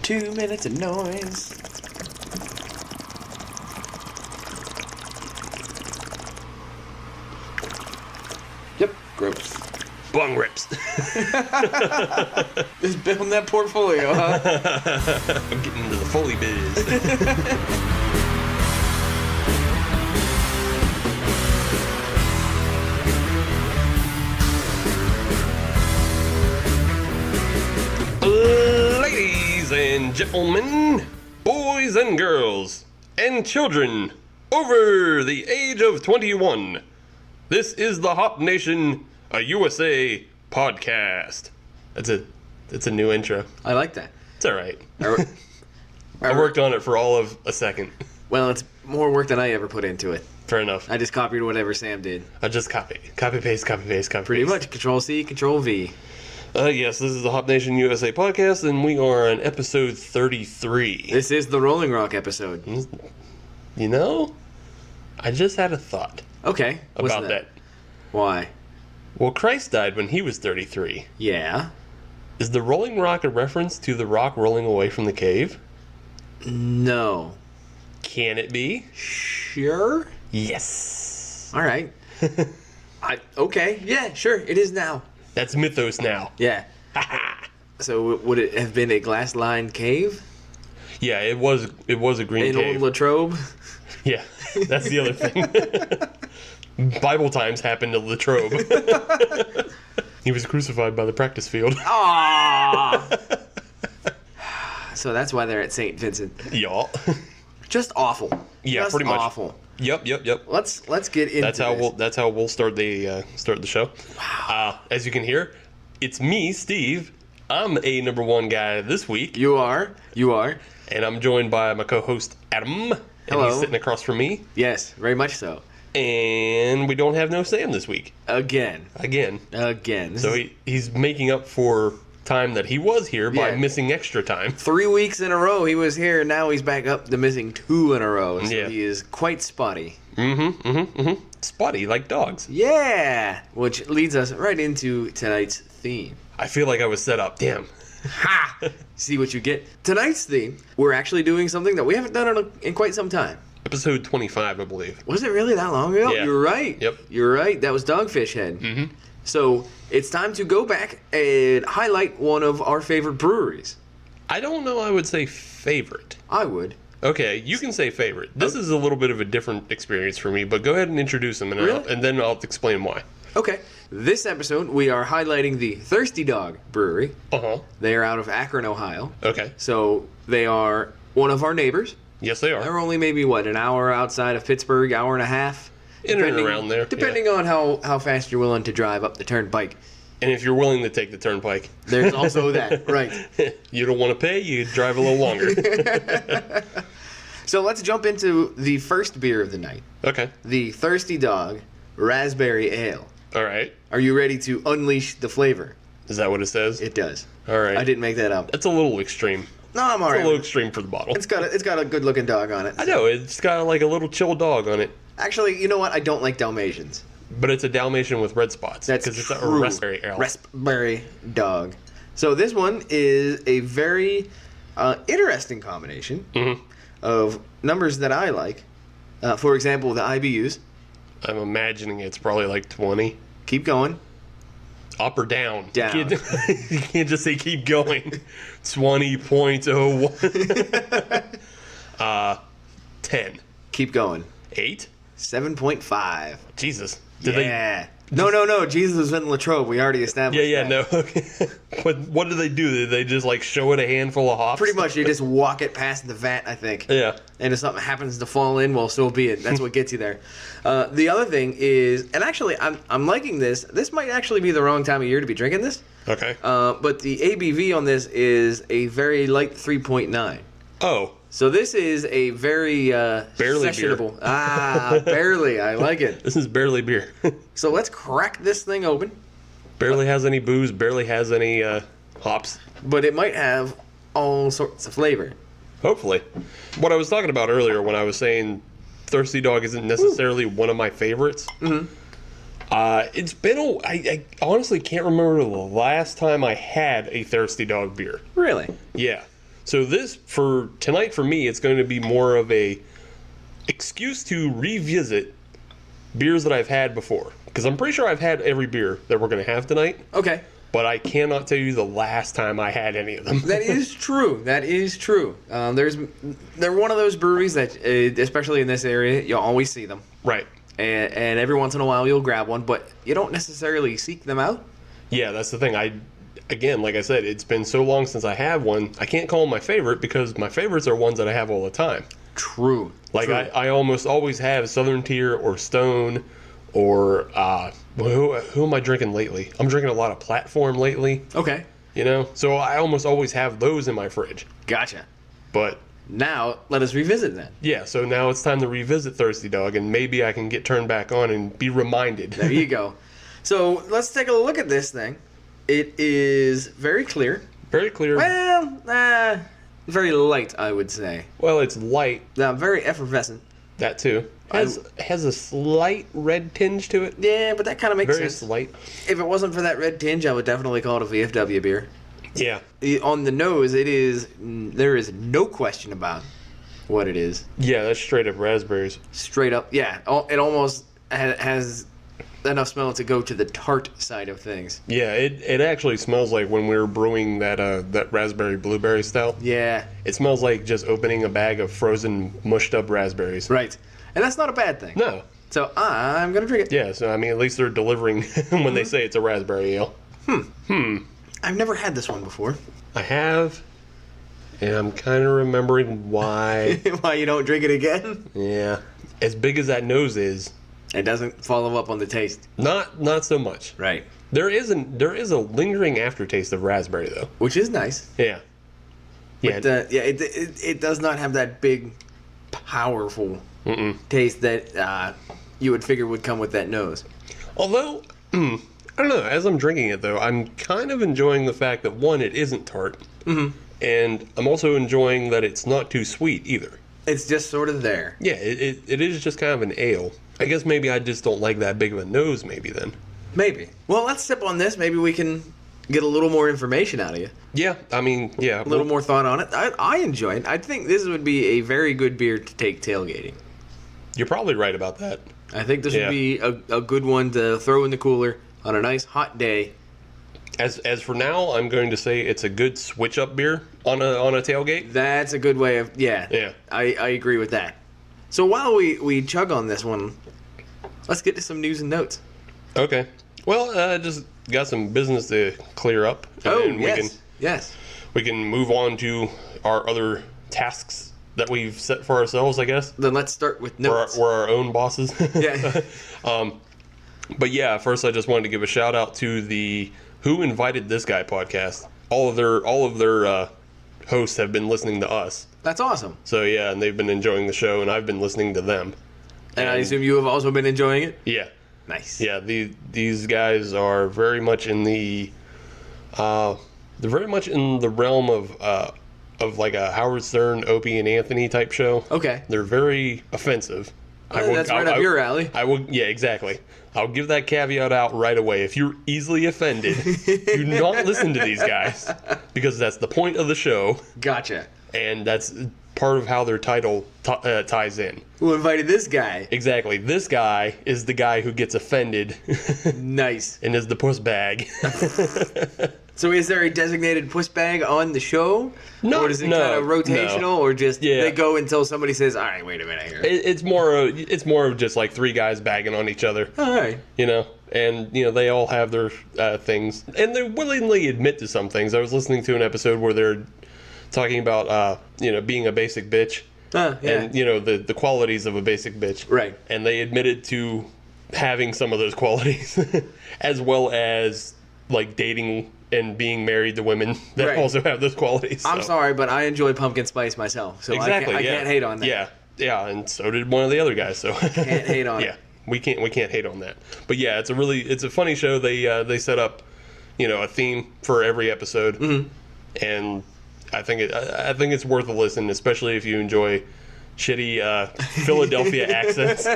2 minutes of noise. Yep, gross. Bung rips. Just building that portfolio, huh? I'm getting into the Foley biz. Ladies and gentlemen, boys and girls, and children over the age of 21, this is the Hop Nation, a USA podcast. That's a new intro. I like that. It's all right. I worked on it for all of a second. Well, it's more work than I ever put into it. Fair enough. I just copied whatever Sam did. I just copy, paste. Pretty much. Control C, Control V. Yes, this is the Hop Nation USA podcast, and we are on episode 33. This is the Rolling Rock episode. You know, I just had a thought. Okay. What's about that. Why? Well, Christ died when he was 33. Yeah. Is the Rolling Rock a reference to the rock rolling away from the cave? No. Can it be? Sure? Yes. All right. Okay. Yeah, sure. It is now. That's mythos now. Yeah. So would it have been a glass-lined cave? Yeah, it was a green cave. In old Latrobe? Yeah, that's the other thing. Bible times happened to Latrobe. He was crucified by the practice field. Ah. So that's why they're at St. Vincent. Y'all. Just awful. Yeah, just pretty much. Awful. Yep. Let's get into That's how we'll start the show. Wow. As you can hear, it's me, Steve. I'm a number one guy this week. You are. And I'm joined by my co-host Adam. And Hello. he's sitting across from me. Yes, very much so. And we don't have no Sam this week. Again. So he's making up for time that he was here by missing extra time. 3 weeks in a row he was here, and now he's back up to missing 2 in a row. So Yeah. he is quite spotty. Spotty, like dogs. Yeah! Which leads us right into tonight's theme. I feel like I was set up. Damn. Ha! See what you get. Tonight's theme, we're actually doing something that we haven't done in quite some time. Episode 25, I believe. Was it really that long ago? Yeah. You're right. Yep. You're right. That was Dogfish Head. Mm-hmm. So it's time to go back and highlight one of our favorite breweries. I don't know I would say favorite. I would. Okay, you can say favorite. This is a little bit of a different experience for me, but go ahead and introduce them, and, Really? and then I'll explain why. Okay. This episode, we are highlighting the Thirsty Dog Brewery. Uh-huh. They are out of Akron, Ohio. Okay. So they are one of our neighbors. Yes, they are. They're only maybe, an hour outside of Pittsburgh, hour and a half? In and around there. Depending on how fast you're willing to drive up the turnpike. And if you're willing to take the turnpike. There's also that, right. You don't want to pay, you drive a little longer. So let's jump into the first beer of the night. Okay. The Thirsty Dog Raspberry Ale. All right. Are you ready to unleash the flavor? Is that what it says? It does. All right. I didn't make that up. That's a little extreme. No, I'm It's alright. a little extreme for the bottle. It's got a good looking dog on it. I know, it's got like a little chill dog on it. Actually, you know what? I don't like Dalmatians. But it's a Dalmatian with red spots. That's because it's a true. raspberry ale. Raspberry dog. So this one is a very interesting combination of numbers that I like. For example, the IBUs. I'm imagining it's probably like 20. Keep going. Up or down? Down. You can't just say keep going. 20.01. 10. Keep going. 8? 7.5. Jesus. Yeah. No. Jesus was in Latrobe. We already established that. No. Okay. What do they do? Did they just like show it a handful of hops? Pretty much, you just walk it past the vat, I think. Yeah. And if something happens to fall in, well, so be it. That's what gets you there. The other thing is, and actually, I'm liking this. This might actually be the wrong time of year to be drinking this. Okay. But the ABV on this is a very light 3.9. Oh. So this is a very Barely sessionable. beer. Barely. I like it. This is barely beer. So let's crack this thing open. Barely has any booze. Barely has any hops. But it might have all sorts of flavor. Hopefully. What I was talking about earlier when I was saying Thirsty Dog isn't necessarily one of my favorites. Mm-hmm. It's been I honestly can't remember the last time I had a Thirsty Dog beer. Really? Yeah. So this, for tonight, for me, it's going to be more of a excuse to revisit beers that I've had before. Because I'm pretty sure I've had every beer that we're going to have tonight. Okay. But I cannot tell you the last time I had any of them. That is true. That is true. They're one of those breweries that, especially in this area, you'll always see them. Right. And every once in a while you'll grab one, but you don't necessarily seek them out. Yeah, that's the thing. Again, like I said, it's been so long since I have one. I can't call them my favorite because my favorites are ones that I have all the time. True. Like, True. I almost always have Southern Tier or Stone or, who am I drinking lately? I'm drinking a lot of Platform lately. Okay. You know? So I almost always have those in my fridge. Gotcha. But now, let us revisit that. yeah, so now it's time to revisit Thirsty Dog, and maybe I can get turned back on and be reminded. There you go. So let's take a look at this thing. It is very clear. Very clear. Well, very light, I would say. Well, it's light. Very effervescent. That too. Has a slight red tinge to it. Yeah, but that kind of makes Very sense. slight. If it wasn't for that red tinge, I would definitely call it a VFW beer. Yeah. On the nose, there is no question about what it is. Yeah, that's straight up raspberries. Straight up, yeah. It almost has enough smell to go to the tart side of things. Yeah, it actually smells like when we were brewing that raspberry blueberry stout. Yeah. It smells like just opening a bag of frozen mushed up raspberries. Right. And that's not a bad thing. No. So I'm going to drink it. Yeah, so I mean, at least they're delivering when they say it's a raspberry ale. I've never had this one before. I have, and I'm kind of remembering why. Why you don't drink it again? Yeah. As big as that nose is, It doesn't follow up on the taste. not so much. Right. There is a lingering aftertaste of raspberry though. Which is nice. Yeah. Yeah. But, it does not have that big, powerful taste that you would figure would come with that nose. Although, I don't know. As I'm drinking it though, I'm kind of enjoying the fact that one, it isn't tart, and I'm also enjoying that it's not too sweet either. It's just sort of there. Yeah, it is just kind of an ale. I guess maybe I just don't like that big of a nose. Maybe then. Maybe. Well, let's sip on this. Maybe we can get a little more information out of you. Yeah, I mean, yeah. A little more thought on it. I enjoy it. I think this would be a very good beer to take tailgating. You're probably right about that. I think this Yeah. would be a good one to throw in the cooler on a nice hot day. As for now, I'm going to say it's a good switch up beer on a tailgate. That's a good way of, yeah. Yeah. I agree with that. So while we chug on this one, let's get to some news and notes. Okay. Well, just got some business to clear up. And yes. we can move on to our other tasks that we've set for ourselves, I guess. Then let's start with notes. We're our own bosses. Yeah. But yeah, first I just wanted to give a shout out to the Who Invited This Guy podcast. All of their hosts have been listening to us. That's awesome. So yeah, and they've been enjoying the show, and I've been listening to them. And I assume you have also been enjoying it? Yeah. Nice. Yeah, these guys are very much in the they're very much in the realm of like a Howard Stern, Opie and Anthony type show. Okay. They're very offensive. That's right up your alley. Yeah, exactly. I'll give that caveat out right away. If you're easily offended, do not listen to these guys because that's the point of the show, Gotcha. and that's part of how their title ties in. Who invited this guy? Exactly. This guy is the guy who gets offended Nice. and is the puss bag. So is there a designated puss bag on the show? No, Or is it no, kind of rotational? no. Or just Yeah. they go until somebody says, all right, wait a minute here. It's more of just like three guys bagging on each other, All right. you know, and you know they all have their things, and they willingly admit to some things. I was listening to an episode where they're talking about being a basic bitch, Yeah. and you know the qualities of a basic bitch, Right. And they admitted to having some of those qualities, as well as like dating and being married to women that Right. also have those qualities. I'm so. sorry, but I enjoy pumpkin spice myself. So Exactly. I can't hate on that. Yeah, and so did one of the other guys. So Can't hate on yeah, it. we can't hate on that. But yeah, it's a funny show. They set up, a theme for every episode, and I think it's worth a listen, especially if you enjoy shitty Philadelphia accents.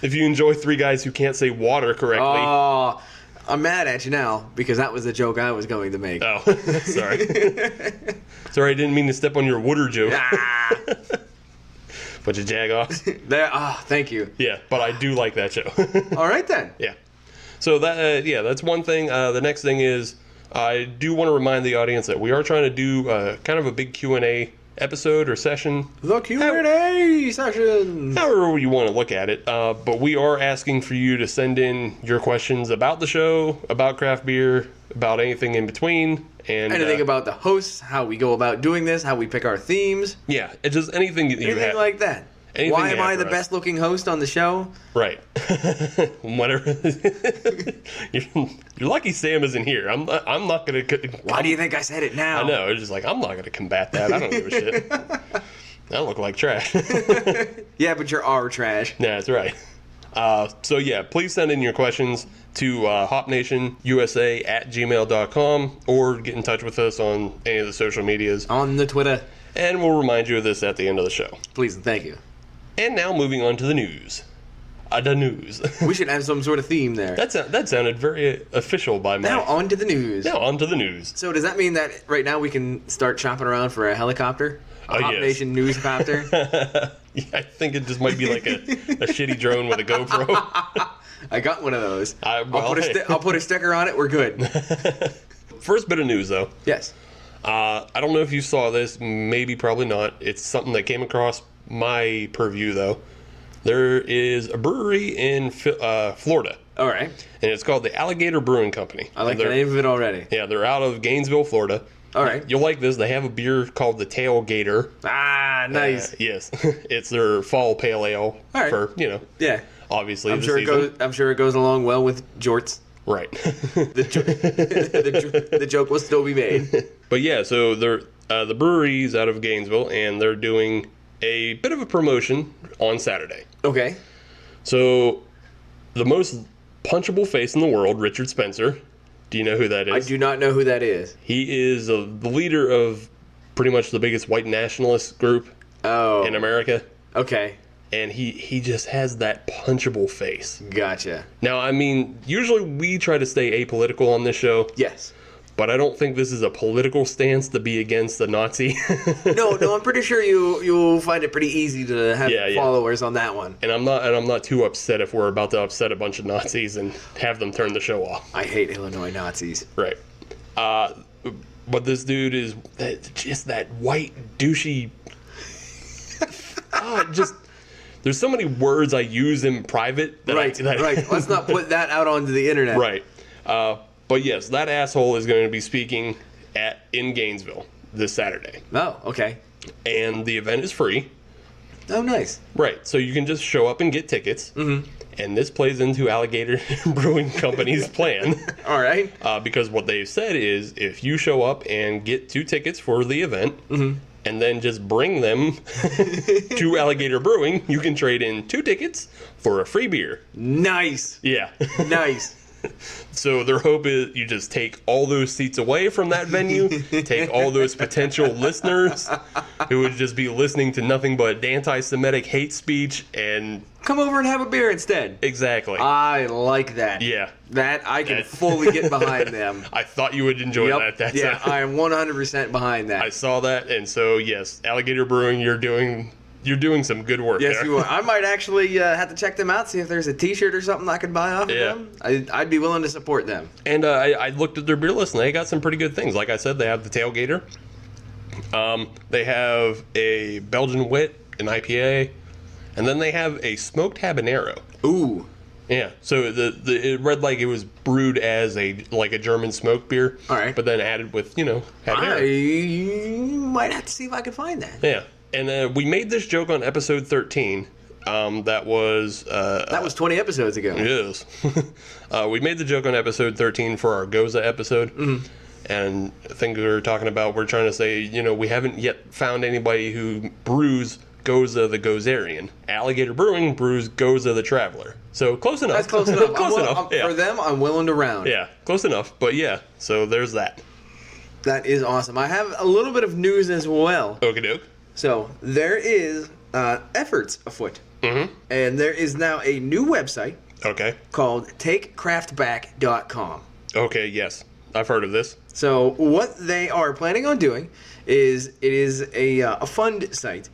If you enjoy three guys who can't say water correctly. Oh, I'm mad at you now because that was the joke I was going to make. Oh, sorry. Sorry, I didn't mean to step on your water joke. Ah. Bunch of jag-offs. Thank you. Yeah, but I do like that show. All right, then. Yeah. So that that's one thing. The next thing is I do want to remind the audience that we are trying to do kind of a big Q&A episode or session. The Q&A session. However you want to look at it. But we are asking for you to send in your questions about the show, about craft beer, about anything in between. And anything about the hosts, how we go about doing this, how we pick our themes. Yeah, it's just anything that you anything have. Like that. Anything Why am I the best looking host on the show? Right. Whatever. You're lucky Sam isn't here. I'm not gonna. Why do you think I said it now? I know. It's just like I'm not gonna combat that. I don't give a shit. I look like trash. Yeah, but you're our trash. Yeah, that's right. So yeah, please send in your questions to hopnationusa@gmail.com or get in touch with us on any of the social medias. On the Twitter. And we'll remind you of this at the end of the show. Please and thank you. And now moving on to the news. The news. We should have some sort of theme there. That sounded very official by my... Now on to the news. Now on to the news. So does that mean that right now we can start shopping around for a helicopter? A Hop Nation news copter? Yeah, I think it just might be like a shitty drone with a GoPro. I got one of those. I'll put a sticker on it. We're good. First bit of news, though. Yes. I don't know if you saw this. Maybe, probably not. It's something that came across my purview, though. There is a brewery in Florida. All right. And it's called the Alligator Brewing Company. I like the name of it already. Yeah, they're out of Gainesville, Florida. All right. You'll like this. They have a beer called the Tailgater. Ah, nice. Yes. It's their fall pale ale for, Yeah. Obviously, I'm sure it goes along well with jorts. Right. The joke will still be made. But yeah, so they're the brewery's out of Gainesville, and they're doing a bit of a promotion on Saturday. Okay. So the most punchable face in the world, Richard Spencer. Do you know who that is? I do not know who that is. He is the leader of pretty much the biggest white nationalist group in America. Okay. And he just has that punchable face. Gotcha. Now, I mean, usually we try to stay apolitical on this show. Yes. But I don't think this is a political stance to be against the Nazi. No, I'm pretty sure you'll find it pretty easy to have followers on that one. And I'm not too upset if we're about to upset a bunch of Nazis and have them turn the show off. I hate Illinois Nazis. Right. But this dude is just that white douchey. There's so many words I use in private. Right. Let's not put that out onto the internet. Right. But yes, that asshole is going to be speaking in Gainesville this Saturday. Oh, okay. And the event is free. Oh, nice. Right. So you can just show up and get tickets. Mm-hmm. And this plays into Alligator Brewing Company's plan. All right. Because what they've said is if you show up and get 2 tickets for the event, and then just bring them to Alligator Brewing, you can trade in 2 tickets for a free beer. Nice. Yeah. Nice. So their hope is you just take all those seats away from that venue, take all those potential listeners who would just be listening to nothing but anti-Semitic hate speech and... Come over and have a beer instead. Exactly. I like that. Yeah. That I can fully get behind them. I thought you would enjoy that. Yeah, I am 100% behind that. I saw that, and so yes, Alligator Brewing, you're doing some good work there. Yes, you are. I might actually have to check them out, see if there's a T-shirt or something I could buy off of them. I'd be willing to support them. And I looked at their beer list, and they got some pretty good things. Like I said, they have the Tailgater. They have a Belgian Wit, an IPA, and then they have a smoked habanero. Ooh. Yeah, so it read like it was brewed as a German smoked beer. All right. But then added with, habanero. I might have to see if I can find that. Yeah. And we made this joke on episode 13. That was 20 episodes ago. Yes. We made the joke on episode 13 for our Goza episode. Mm-hmm. And I think we're trying to say, we haven't yet found anybody who brews Goza the Gozerian. Alligator Brewing brews Goza the Traveler. So close enough. That's close enough. Close enough. For them, I'm willing to round. Yeah, close enough. But yeah, so there's that. That is awesome. I have a little bit of news as well. Okie doke. So there is efforts afoot. Mm-hmm. And there is now a new website Okay. called takecraftback.com. Okay, yes. I've heard of this. So what they are planning on doing is it is a fund site.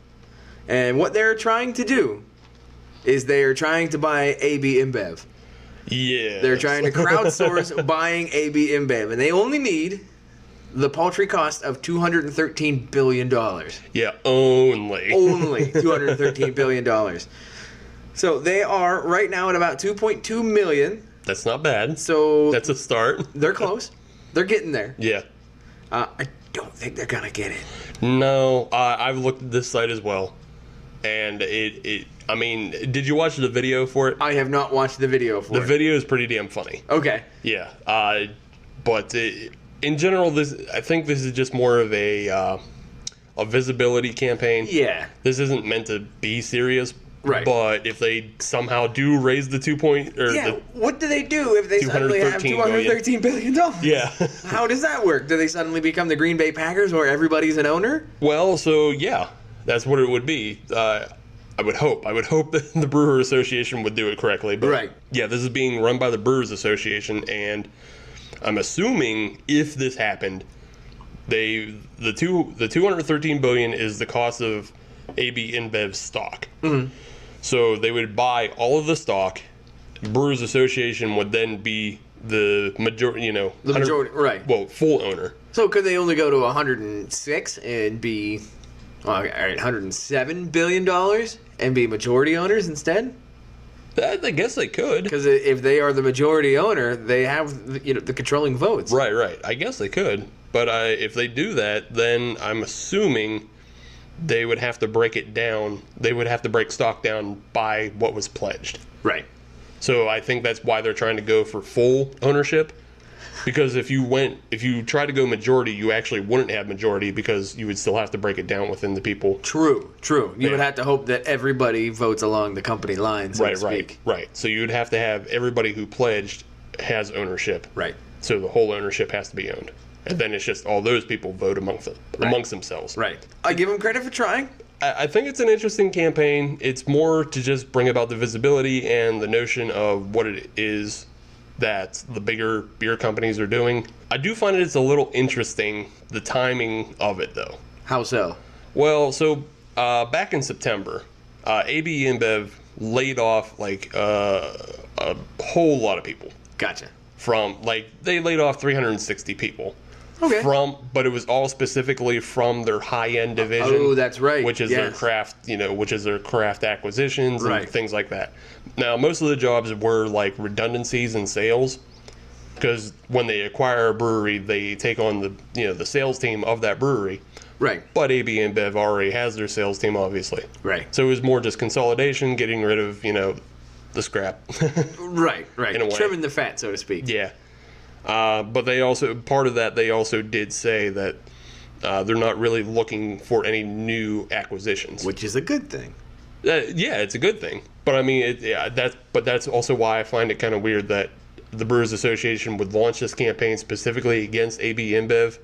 And what they're trying to do is they are trying to buy AB InBev. Yeah. They're trying to crowdsource buying AB InBev. And they only need the paltry cost of $213 billion. Yeah, only. Only $213 billion. So they are right now at about 2.2 million. That's not bad. So that's a start. They're close. They're getting there. Yeah. I don't think they're going to get it. No, I've looked at this site as well. And I mean, did you watch the video for it? I have not watched the video for it. The video is pretty damn funny. Okay. Yeah. But in general, I think this is just more of a visibility campaign. Yeah. This isn't meant to be serious. Right. But if they somehow do raise the what do they do if they suddenly have $213 billion? Yeah. How does that work? Do they suddenly become the Green Bay Packers where everybody's an owner? Well, so yeah, that's what it would be. I would hope. I would hope that the Brewer Association would do it correctly. But right. Yeah, this is being run by the Brewers Association, and I'm assuming if this happened, the $213 billion is the cost of AB InBev stock. Mm-hmm. So they would buy all of the stock. Brewers Association would then be the majority. The majority, right? Well, full owner. So could they only go to 106 and be, all right, $107 billion and be majority owners instead? I guess they could. Because if they are the majority owner, they have the controlling votes. Right. I guess they could. But if they do that, then I'm assuming they would have to break it down. They would have to break stock down by what was pledged. Right. So I think that's why they're trying to go for full ownership. Because if you try to go majority, you actually wouldn't have majority because you would still have to break it down within the people. True. You would have to hope that everybody votes along the company line, so to speak. Right. So you'd have to have everybody who pledged has ownership. Right. So the whole ownership has to be owned. And then it's just all those people vote amongst themselves. Right. I give them credit for trying. I think it's an interesting campaign. It's more to just bring about the visibility and the notion of what it is that the bigger beer companies are doing. I do find it's a little interesting, the timing of it, though. How so? Well, so back in September, AB InBev laid off a whole lot of people. Gotcha. They laid off 360 people. Okay. But it was all specifically from their high-end division. Oh, that's right. Which is their craft, which is their craft acquisitions and things like that. Now, most of the jobs were like redundancies in sales, because when they acquire a brewery, they take on the sales team of that brewery. Right. But AB InBev already has their sales team, obviously. Right. So it was more just consolidation, getting rid of, the scrap. Right. In a way. Trimming the fat, so to speak. Yeah. But they also did say that they're not really looking for any new acquisitions, which is a good thing. Yeah, it's a good thing. But I mean, that's also why I find it kind of weird that the Brewers Association would launch this campaign specifically against AB InBev.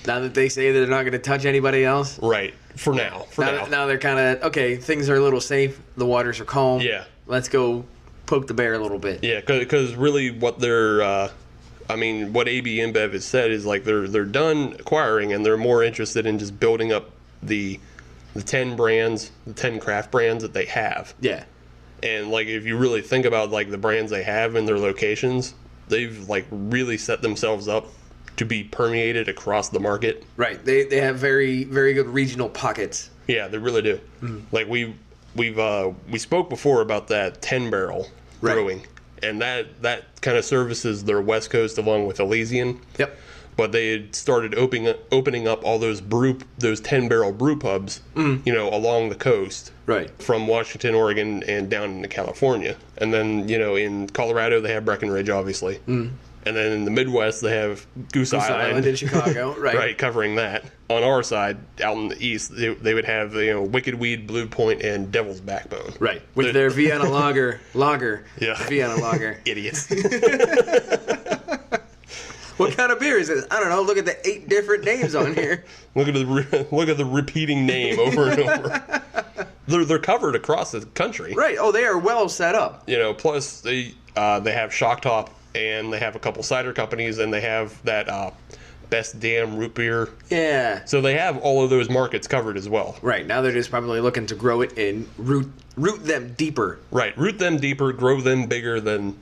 Now that they say that they're not going to touch anybody else. Right. For now. Now they're kind of okay. Things are a little safe. The waters are calm. Yeah. Let's go poke the bear a little bit. Yeah, because really what they're. What AB InBev has said is they're done acquiring and they're more interested in just building up the 10 brands, the 10 craft brands that they have. Yeah. And if you really think about the brands they have in their locations, they've really set themselves up to be permeated across the market. Right. They have very, very good regional pockets. Yeah, they really do. Mm-hmm. We spoke before about that 10 barrel brewing. And that kind of services their West Coast along with Elysian. Yep. But they had started opening up all those 10-barrel brew pubs, along the coast. Right. From Washington, Oregon, and down into California. And then, in Colorado, they have Breckenridge, obviously. Mm. And then in the Midwest, they have Goose Island in Chicago, right? Right, covering that. On our side, out in the east, they would have Wicked Weed, Blue Point, and Devil's Backbone. Right, with their Vienna lager. Yeah, Vienna lager. Idiots. What kind of beer is this? I don't know. Look at the 8 different names on here. Look at the repeating name over and over. They're covered across the country. Right. Oh, they are well set up. Plus They have Shock Top, and they have a couple cider companies, and they have that Best Damn Root Beer. Yeah. So they have all of those markets covered as well. Right. Now they're just probably looking to grow it and root them deeper. Right. Root them deeper, grow them bigger than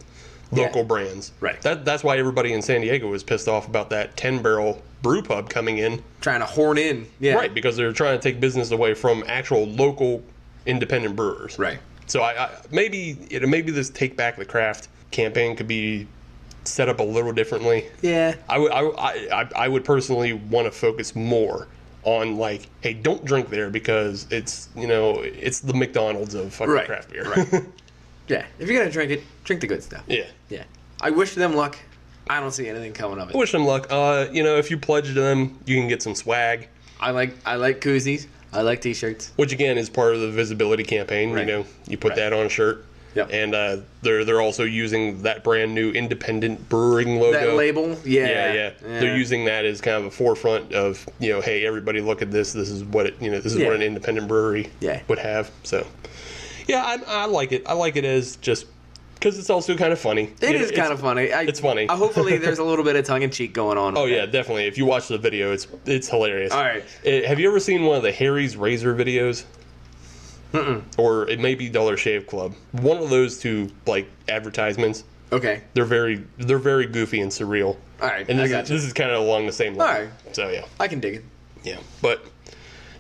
local brands. Right. That's why everybody in San Diego was pissed off about that 10-barrel brew pub coming in. Trying to horn in. Yeah. Right, because they're trying to take business away from actual local independent brewers. Right. So maybe this Take Back the Craft campaign could be set up a little differently. Yeah. I would personally want to focus more on, like, hey, don't drink there because it's the McDonald's of fucking craft beer. Right. Yeah. If you're gonna drink it, drink the good stuff. Yeah. Yeah. I wish them luck. I don't see anything coming of it. I wish them luck. If you pledge to them, you can get some swag. I like koozies. I like T-shirts. Which again is part of the visibility campaign. Right. You put that on a shirt. Yep. And they're also using that brand new independent brewing logo. That label, Yeah. They're using that as kind of a forefront of, hey, everybody look at this. This is what what an independent brewery would have. So, yeah, I like it. I like it as just because it's also kind of funny. It is kind of funny. It's funny. Hopefully, there's a little bit of tongue in cheek going on. Oh yeah, definitely. If you watch the video, it's hilarious. All right. Have you ever seen one of the Harry's Razor videos? Mm-mm. Or it may be Dollar Shave Club. One of those two, like, advertisements. Okay. They're very goofy and surreal. All right. And this is kind of along the same line. All right. So yeah. I can dig it. Yeah. But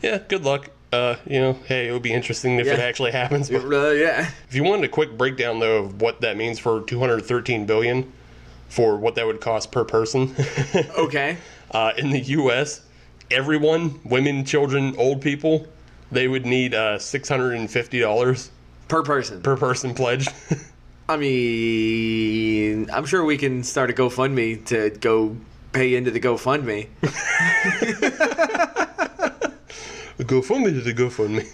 yeah, good luck. Hey, it would be interesting if it actually happens. But Yeah. if you wanted a quick breakdown though of what that means for $213 billion, for what that would cost per person. Okay. In the U.S., everyone, women, children, old people, they would need $650 Per person. per person pledge. I mean, I'm sure we can start a GoFundMe to go pay into the GoFundMe. The GoFundMe to the GoFundMe.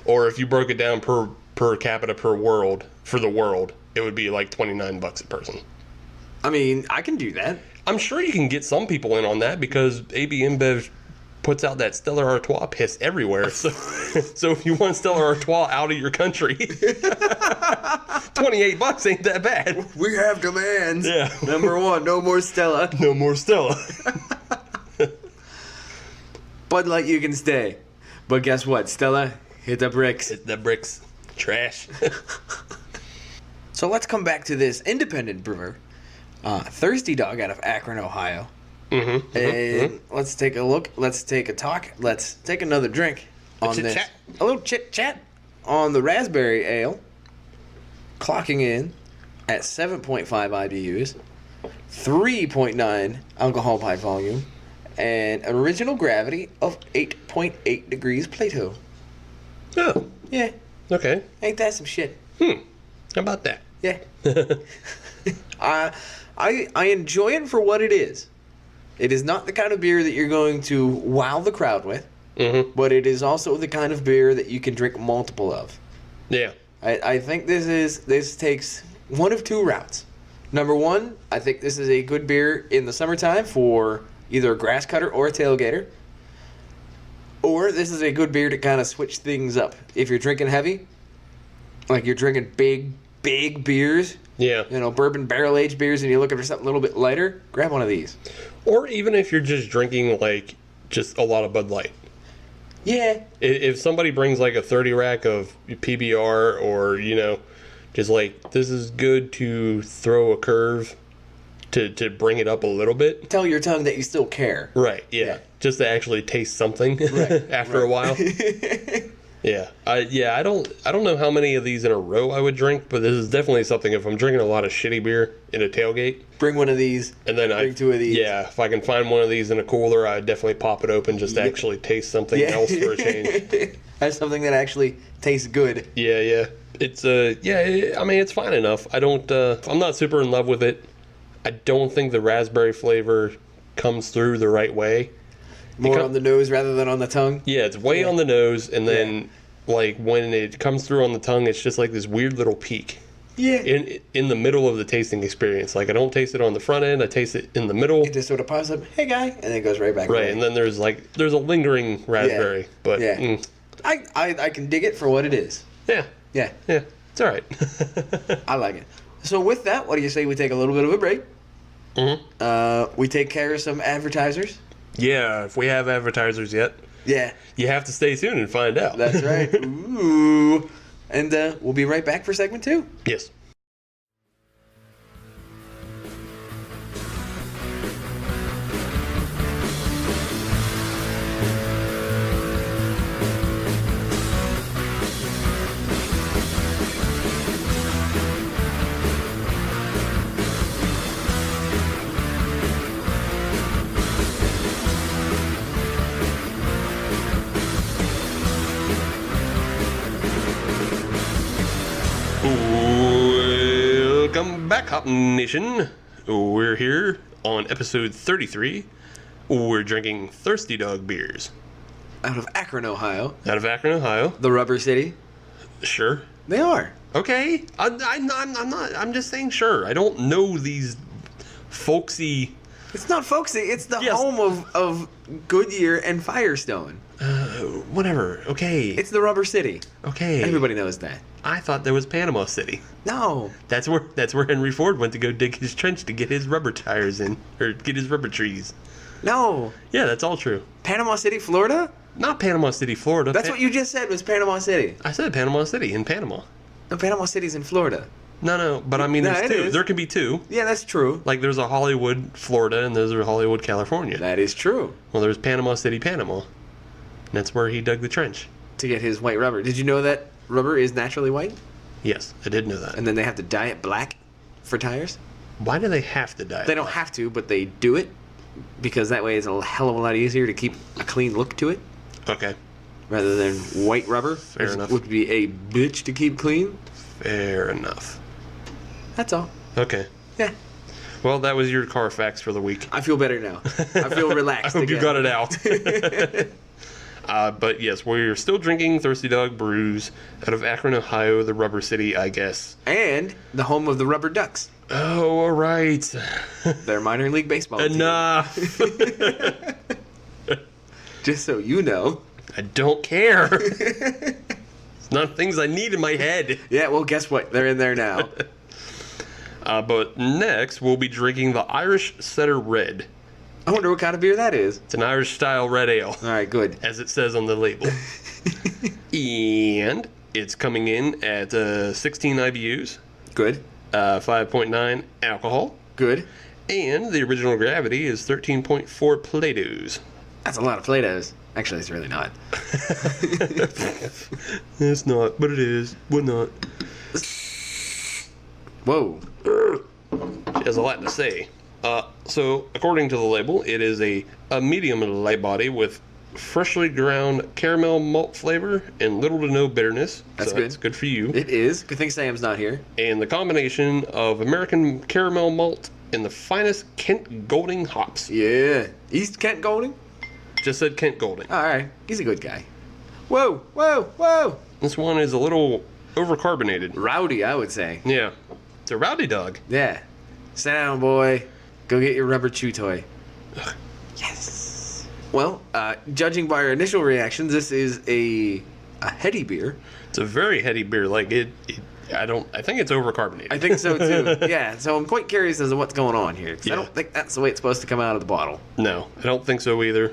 Or if you broke it down per capita per world, for the world, it would be like $29 a person. I mean, I can do that. I'm sure you can get some people in on that because AB InBev puts out that Stella Artois piss everywhere. So if you want Stella Artois out of your country, $28 ain't that bad. We have demands. Yeah. Number one, no more Stella. No more Stella. Bud Light, you can stay. But guess what? Stella, hit the bricks. Hit the bricks. Trash. So let's come back to this independent brewer, Thirsty Dog out of Akron, Ohio. And let's take a look. Let's take a talk. Let's take another drink on this. Chit-chat. A little chit-chat on the raspberry ale. Clocking in at 7.5 IBUs, 3.9 alcohol by volume, and an original gravity of 8.8 degrees Plato. Oh, Yeah, okay. ain't that some shit? How about that? Yeah. I enjoy it for what it is. It is not the kind of beer that you're going to wow the crowd with, but it is also the kind of beer that you can drink multiple of. Yeah. I think this takes one of two routes. Number one, I think this is a good beer in the summertime for either a grass cutter or a tailgater. Or this is a good beer to kind of switch things up. If you're drinking heavy, like you're drinking big beers, Yeah. bourbon barrel-aged beers, and you're looking for something a little bit lighter, grab one of these. Or even if you're just drinking, like, just a lot of Bud Light. Yeah. If somebody brings, like, a 30 rack of PBR or, just, like, this is good to throw a curve to bring it up a little bit. Tell your tongue that you still care. Right, yeah. Just to actually taste something after a while. Yeah. I don't know how many of these in a row I would drink, but this is definitely something if I'm drinking a lot of shitty beer in a tailgate. Bring one of these. And then bring two of these. Yeah, if I can find one of these in a cooler, I'd definitely pop it open just to actually taste something else for a change. That's something that actually tastes good. Yeah. It's it's fine enough. I'm not super in love with it. I don't think the raspberry flavor comes through the right way. More on the nose rather than on the tongue? Yeah, it's way on the nose, and then like when it comes through on the tongue, it's just like this weird little peak. Yeah. In the middle of the tasting experience. Like I don't taste it on the front end, I taste it in the middle. It just sort of pops up, hey guy, and then it goes right back. Right, away. and then there's a lingering raspberry. But I can dig it for what it is. Yeah. Yeah. Yeah. It's alright. I like it. So with that, what do you say we take a little bit of a break? Mm-hmm. We take care of some advertisers. Yeah, if we have advertisers yet, Yeah, you have to stay tuned and find out. that's right. Ooh. And we'll be right back for segment 2. Yes. Welcome back, Hop Nation. We're here on episode 33. We're drinking Thirsty Dog beers. Out of Akron, Ohio. Out of Akron, Ohio. The Rubber City. Sure. They are. Okay. I'm not. I'm just saying sure. I don't know these folksy... It's not folksy. It's the Yes. home of Goodyear and Firestone. Whatever. Okay. It's the Rubber City. Okay. Everybody knows that. I thought there was Panama City. No. That's where Henry Ford went to go dig his trench to get his rubber tires in, or get his rubber trees. No. Yeah, that's all true. Panama City, Florida? Not Panama City, Florida. That's what you just said was Panama City. I said Panama City in Panama. No, Panama City's in Florida. No, but I mean, No, there's it two. is. There can be two. Yeah, that's true. Like, there's a Hollywood, Florida, and there's a Hollywood, California. That is true. Well, there's Panama City, Panama. And that's where he dug the trench. To get his white rubber. Did you know that rubber is naturally white? Yes, I did know that. And then they have to dye it black for tires? Why do they have to dye it? They don't have to, but they do it because that way it's a hell of a lot easier to keep a clean look to it Okay, rather than white rubber, which enough. would be a bitch to keep clean. fair enough. That's all. Okay. Yeah. Well, that was your car facts for the week. I feel better now. I feel I relaxed hope again. you got it out. But yes, we're still drinking Thirsty Dog brews out of Akron, Ohio, the Rubber City, I guess. And the home of the Rubber Ducks. Oh, all right. Their minor league baseball team. Enough. Just so you know. I don't care. It's not things I need in my head. Yeah, well, guess what? They're in there now. But next, we'll be drinking the Irish Setter Red. I wonder what kind of beer that is. It's an Irish-style red ale, All right, good. as it says on the label. And it's coming in at 16 IBUs, Good. 5.9 alcohol, Good. and the original gravity is 13.4 Play-Dohs. That's a lot of Play-Dohs. Actually, it's really not. It's not, but it is. What not? Whoa. She has a lot to say. So, according to the label, it is a medium light body with freshly ground caramel malt flavor and little to no bitterness. That's so good. That's good for you. It is. Good thing Sam's not here. And the combination of American caramel malt and the finest Kent Golding hops. Yeah. East Kent Golding? Just said Kent Golding. All right. He's a good guy. Whoa, whoa, whoa. This one is a little overcarbonated. Rowdy, I would say. Yeah. It's a rowdy dog. Yeah. Sit down, boy. Go get your rubber chew toy. Yes. Well, judging by our initial reactions, this is a heady beer. It's a very heady beer. Like I think it's overcarbonated. I think so too. Yeah. So I'm quite curious as to what's going on here. 'Cause Yeah. I don't think that's the way it's supposed to come out of the bottle. No, I don't think so either.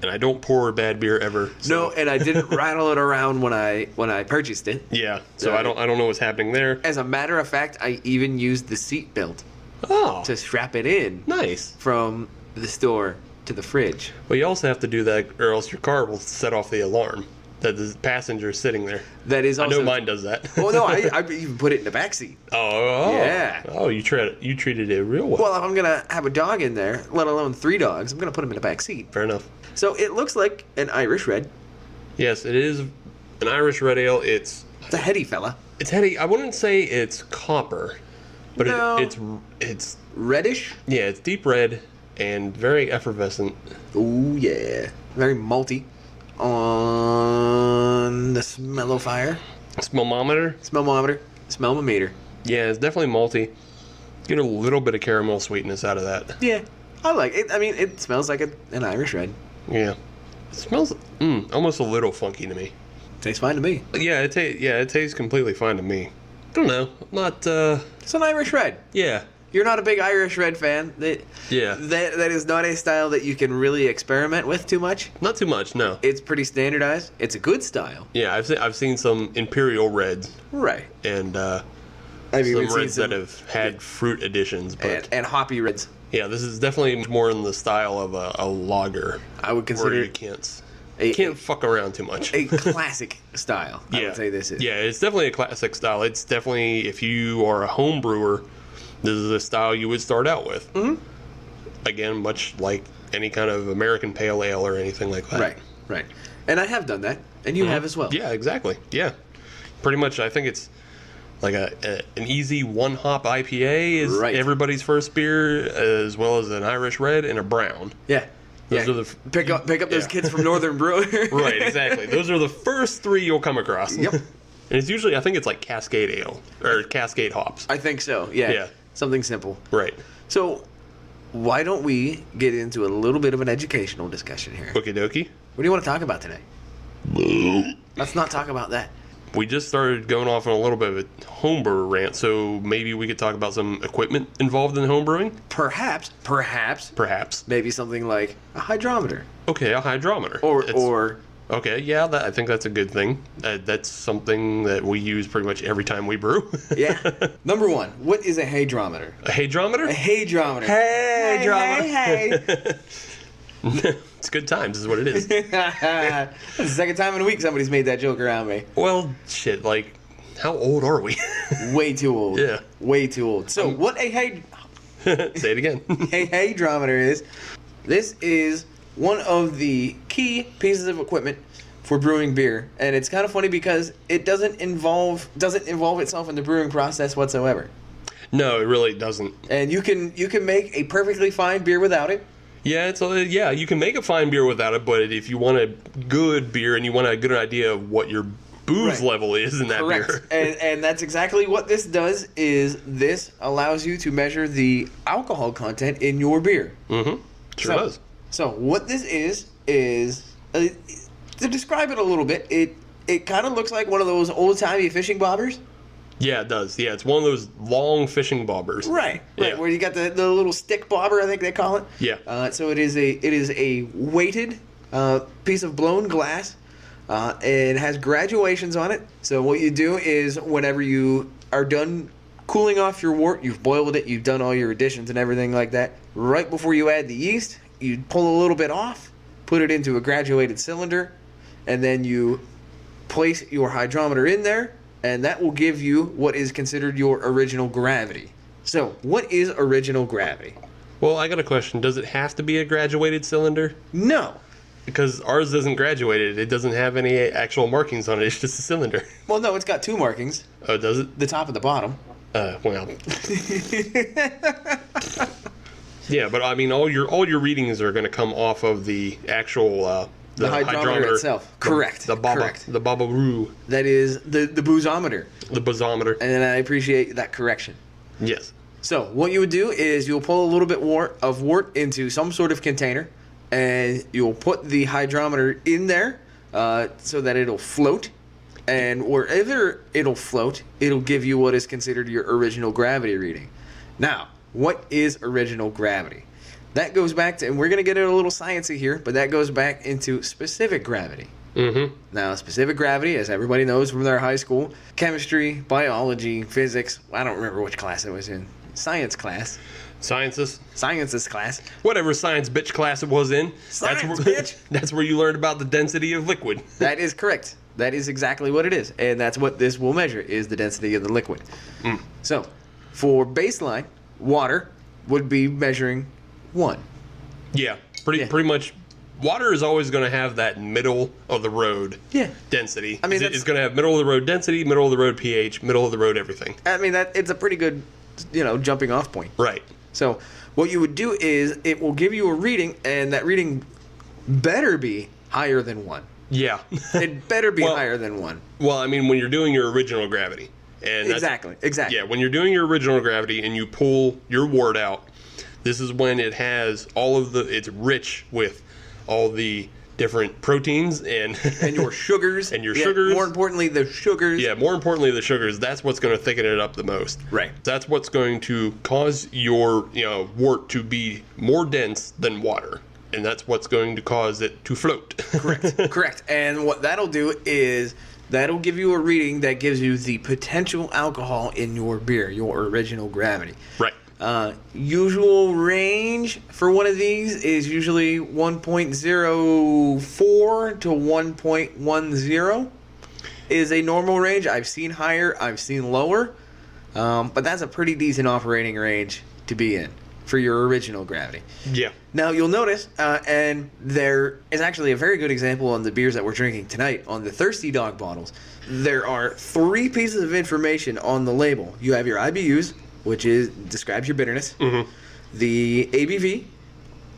And I don't pour bad beer ever. So. No, and I didn't rattle it around when I purchased it. Yeah. So I don't know what's happening there. As a matter of fact, I even used the seat belt Oh. to strap it in Nice. from the store to the fridge. Well, you also have to do that, or else your car will set off the alarm that the passenger is sitting there. That is also. I know mine does that. Well, no, I even put it in the back seat. Oh. Yeah. Oh, you treated it real well. Well, if I'm gonna have a dog in there, let alone 3 dogs, I'm gonna put them in the back seat. Fair enough. So it looks like an Irish red. Yes, it is an Irish red ale. It's It's a heady fella. heady. I wouldn't say it's copper, but No. it's Reddish. yeah, it's deep red and very effervescent. Ooh yeah, very malty. On the smellofier, Smellometer. smell-o-meter. Yeah, it's definitely malty. Get a little bit of caramel sweetness out of that. Yeah, I like it. I mean, it smells like an Irish red. Yeah, it smells almost a little funky to me. Tastes fine to me. Yeah, it tastes completely fine to me. don't know. I'm not, It's an Irish Red. yeah. You're not a big Irish Red fan. Yeah. That is not a style that you can really experiment with too much. Not too much, no. It's pretty standardized. It's a good style. Yeah, I've seen some Imperial Reds Right. and I've some even seen Reds that have had fruit additions, but and hoppy Reds. yeah, this is definitely more in the style of a lager. I would Where consider you it can't fuck around too much. a classic style. I Yeah. would say this is. Yeah, it's definitely a classic style. It's definitely, if you are a home brewer, this is a style you would start out with. Mm-hmm. Again, much like any kind of American pale ale or anything like that. Right. And I have done that, and you have as well. Yeah, exactly. Yeah. Pretty much, I think it's like an easy one-hop IPA is everybody's first beer, as well as an Irish Red and a brown. Yeah. Those are the pick up those kids from Northern Brewer. Right, exactly. Those are the first three you'll come across. Yep. And it's usually, I think it's like Cascade Ale, or Cascade hops. I think so, yeah. Yeah. Something simple. Right. So, why don't we get into a little bit of an educational discussion here? Okie dokie. What do you want to talk about today? Let's not talk about that. We just started going off on a little bit of a homebrewer rant, so maybe we could talk about some equipment involved in homebrewing? Perhaps, Perhaps. maybe something like a hydrometer. Okay, a hydrometer. Or Okay, yeah, I think that's a good thing. That's something that we use pretty much every time we brew. yeah. Number one, what is a hydrometer? A hadrometer? A hadrometer. Hadrometer. Hey. It's good times is what it is. It's the second time in a week somebody's made that joke around me. Well, shit, like, how old are we? Way too old. Yeah. Way too old. So what a Say it again. a hadrometer is, this is one of the key pieces of equipment for brewing beer, and it's kind of funny because it doesn't involve itself in the brewing process whatsoever. No, it really doesn't. And you can make a perfectly fine beer without it. Yeah, you can make a fine beer without it, but if you want a good beer and you want a good idea of what your booze level is in that Correct. beer. And that's exactly what this does, is this allows you to measure the alcohol content in your beer. Mm-hmm. Sure does. So what this is to describe it a little bit, it kind of looks like one of those old-timey fishing bobbers. Yeah, it does. Yeah, it's one of those long fishing bobbers. Right. Yeah. Where you got the little stick bobber, I think they call it. Yeah. So it is a weighted piece of blown glass. It has graduations on it. So what you do is, whenever you are done cooling off your wort, you've boiled it, you've done all your additions and everything like that, right before you add the yeast, you pull a little bit off, put it into a graduated cylinder, and then you place your hydrometer in there, and that will give you what is considered your original gravity. So, what is original gravity? Well, I got a question. Does it have to be a graduated cylinder? No. Because ours isn't graduated. It doesn't have any actual markings on it. It's just a cylinder. Well, no, it's got two markings. Oh, does it? The top and the bottom. Well. Yeah, but I mean, all your readings are going to come off of the actual the hydrometer itself. Correct. The babaroo. That is the boozometer. The boozometer. And I appreciate that correction. Yes. So what you would do is you'll pull a little bit of wort into some sort of container, and you'll put the hydrometer in there so that it'll float. And wherever it'll float, it'll give you what is considered your original gravity reading. Now, what is original gravity? That goes back to, and we're going to get a little sciencey here, but that goes back into specific gravity. Mm-hmm. Now, specific gravity, as everybody knows from their high school, chemistry, biology, physics, I don't remember which class it was in. Science class. Sciences class. Whatever science bitch class it was in. Science bitch. That's where you learned about the density of liquid. That is correct. That is exactly what it is. And that's what this will measure, is the density of the liquid. So, for baseline, water would be measuring 1. Yeah, pretty much. Water is always going to have that middle of the road density. I mean, it's going to have middle of the road density, middle of the road pH, middle of the road everything. I mean, it's a pretty good, jumping off point. Right. So what you would do is it will give you a reading, and that reading better be higher than 1. Yeah. It better be higher than 1. Well, I mean, when you're doing your original gravity. And exactly. Yeah, when you're doing your original gravity and you pull your wort out, this is when it has it's rich with all the different proteins and your sugars. And your sugars. More importantly, the sugars. Yeah, more importantly, the sugars. That's what's going to thicken it up the most. Right. That's what's going to cause your wort to be more dense than water. And that's what's going to cause it to float. Correct. And what that'll do is that'll give you a reading that gives you the potential alcohol in your beer, your original gravity. Right. Usual range for one of these is usually 1.04 to 1.10 is a normal range. I've seen higher, I've seen lower, but that's a pretty decent operating range to be in for your original gravity. Yeah. Now you'll notice, and there is actually a very good example on the beers that we're drinking tonight on the Thirsty Dog bottles. There are 3 pieces of information on the label. You have your IBUs, which describes your bitterness. Mm-hmm. The ABV,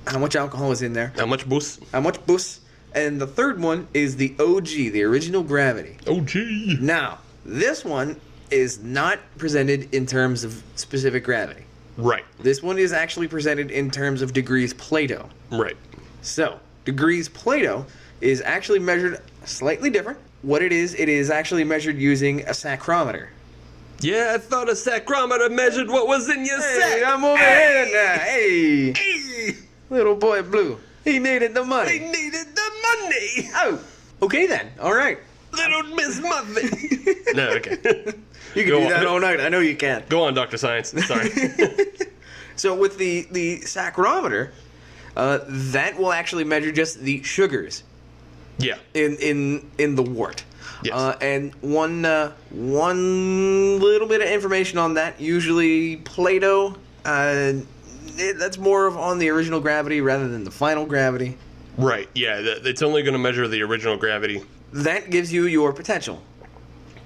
how much alcohol is in there. How much boost? And the third one is the OG, the original gravity. OG. Now, this one is not presented in terms of specific gravity. Right. This one is actually presented in terms of degrees Plato. Right. So, degrees Plato is actually measured slightly different. What it is actually measured using a sacrometer. Yeah, I thought a sacrometer measured what was in your sack. I'm over here now. Hey. Little boy Blue. He needed the money. They needed the money. Oh. Okay then. All right. Little Miss Muffin. No, okay. You can do that all night. I know you can. Go on, Dr. Science. Sorry. So with the sacrometer, that will actually measure just the sugars. Yeah. In the wort. Yes. And one little bit of information on that. Usually Plato, that's more of on the original gravity rather than the final gravity. Right. Yeah. It's only going to measure the original gravity. That gives you your potential.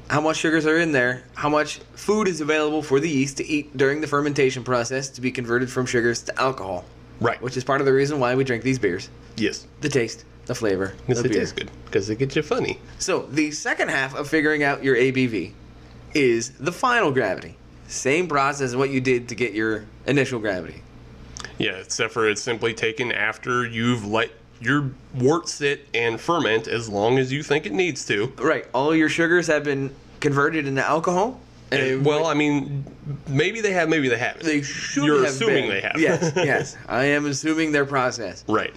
How much sugars are in there, how much food is available for the yeast to eat during the fermentation process to be converted from sugars to alcohol. Right. Which is part of the reason why we drink these beers. Yes. The taste, the flavor, Yes, the it beer. tastes good because it gets you funny. So the second half of figuring out your ABV is the final gravity. Same process as what you did to get your initial gravity. Yeah, except for it's simply taken after you've let your wort sit and ferment as long as you think it needs to. Right. All your sugars have been converted into alcohol. Well, I mean, maybe they have, maybe they haven't. They should You're have assuming been. they have. Yes. I am assuming their process. Right.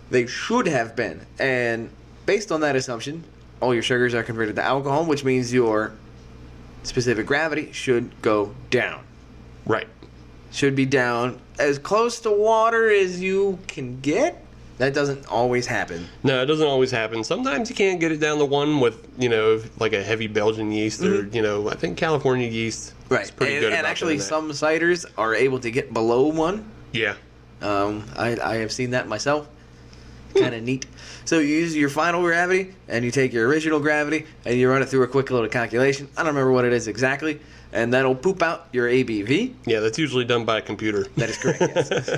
They should have been. And based on that assumption, all your sugars are converted to alcohol, which means your specific gravity should go down. Right. Should be down as close to water as you can get. That doesn't always happen. No, it doesn't always happen. Sometimes you can't get it down to 1 with, like a heavy Belgian yeast or, I think California yeast. Right. Is pretty good And about actually, doing that. some ciders are able to get below 1. Yeah. I have seen that myself. Kind of neat. So you use your final gravity, and you take your original gravity, and you run it through a quick little calculation. I don't remember what it is exactly. And that'll poop out your ABV. Yeah, that's usually done by a computer. That is correct, yes.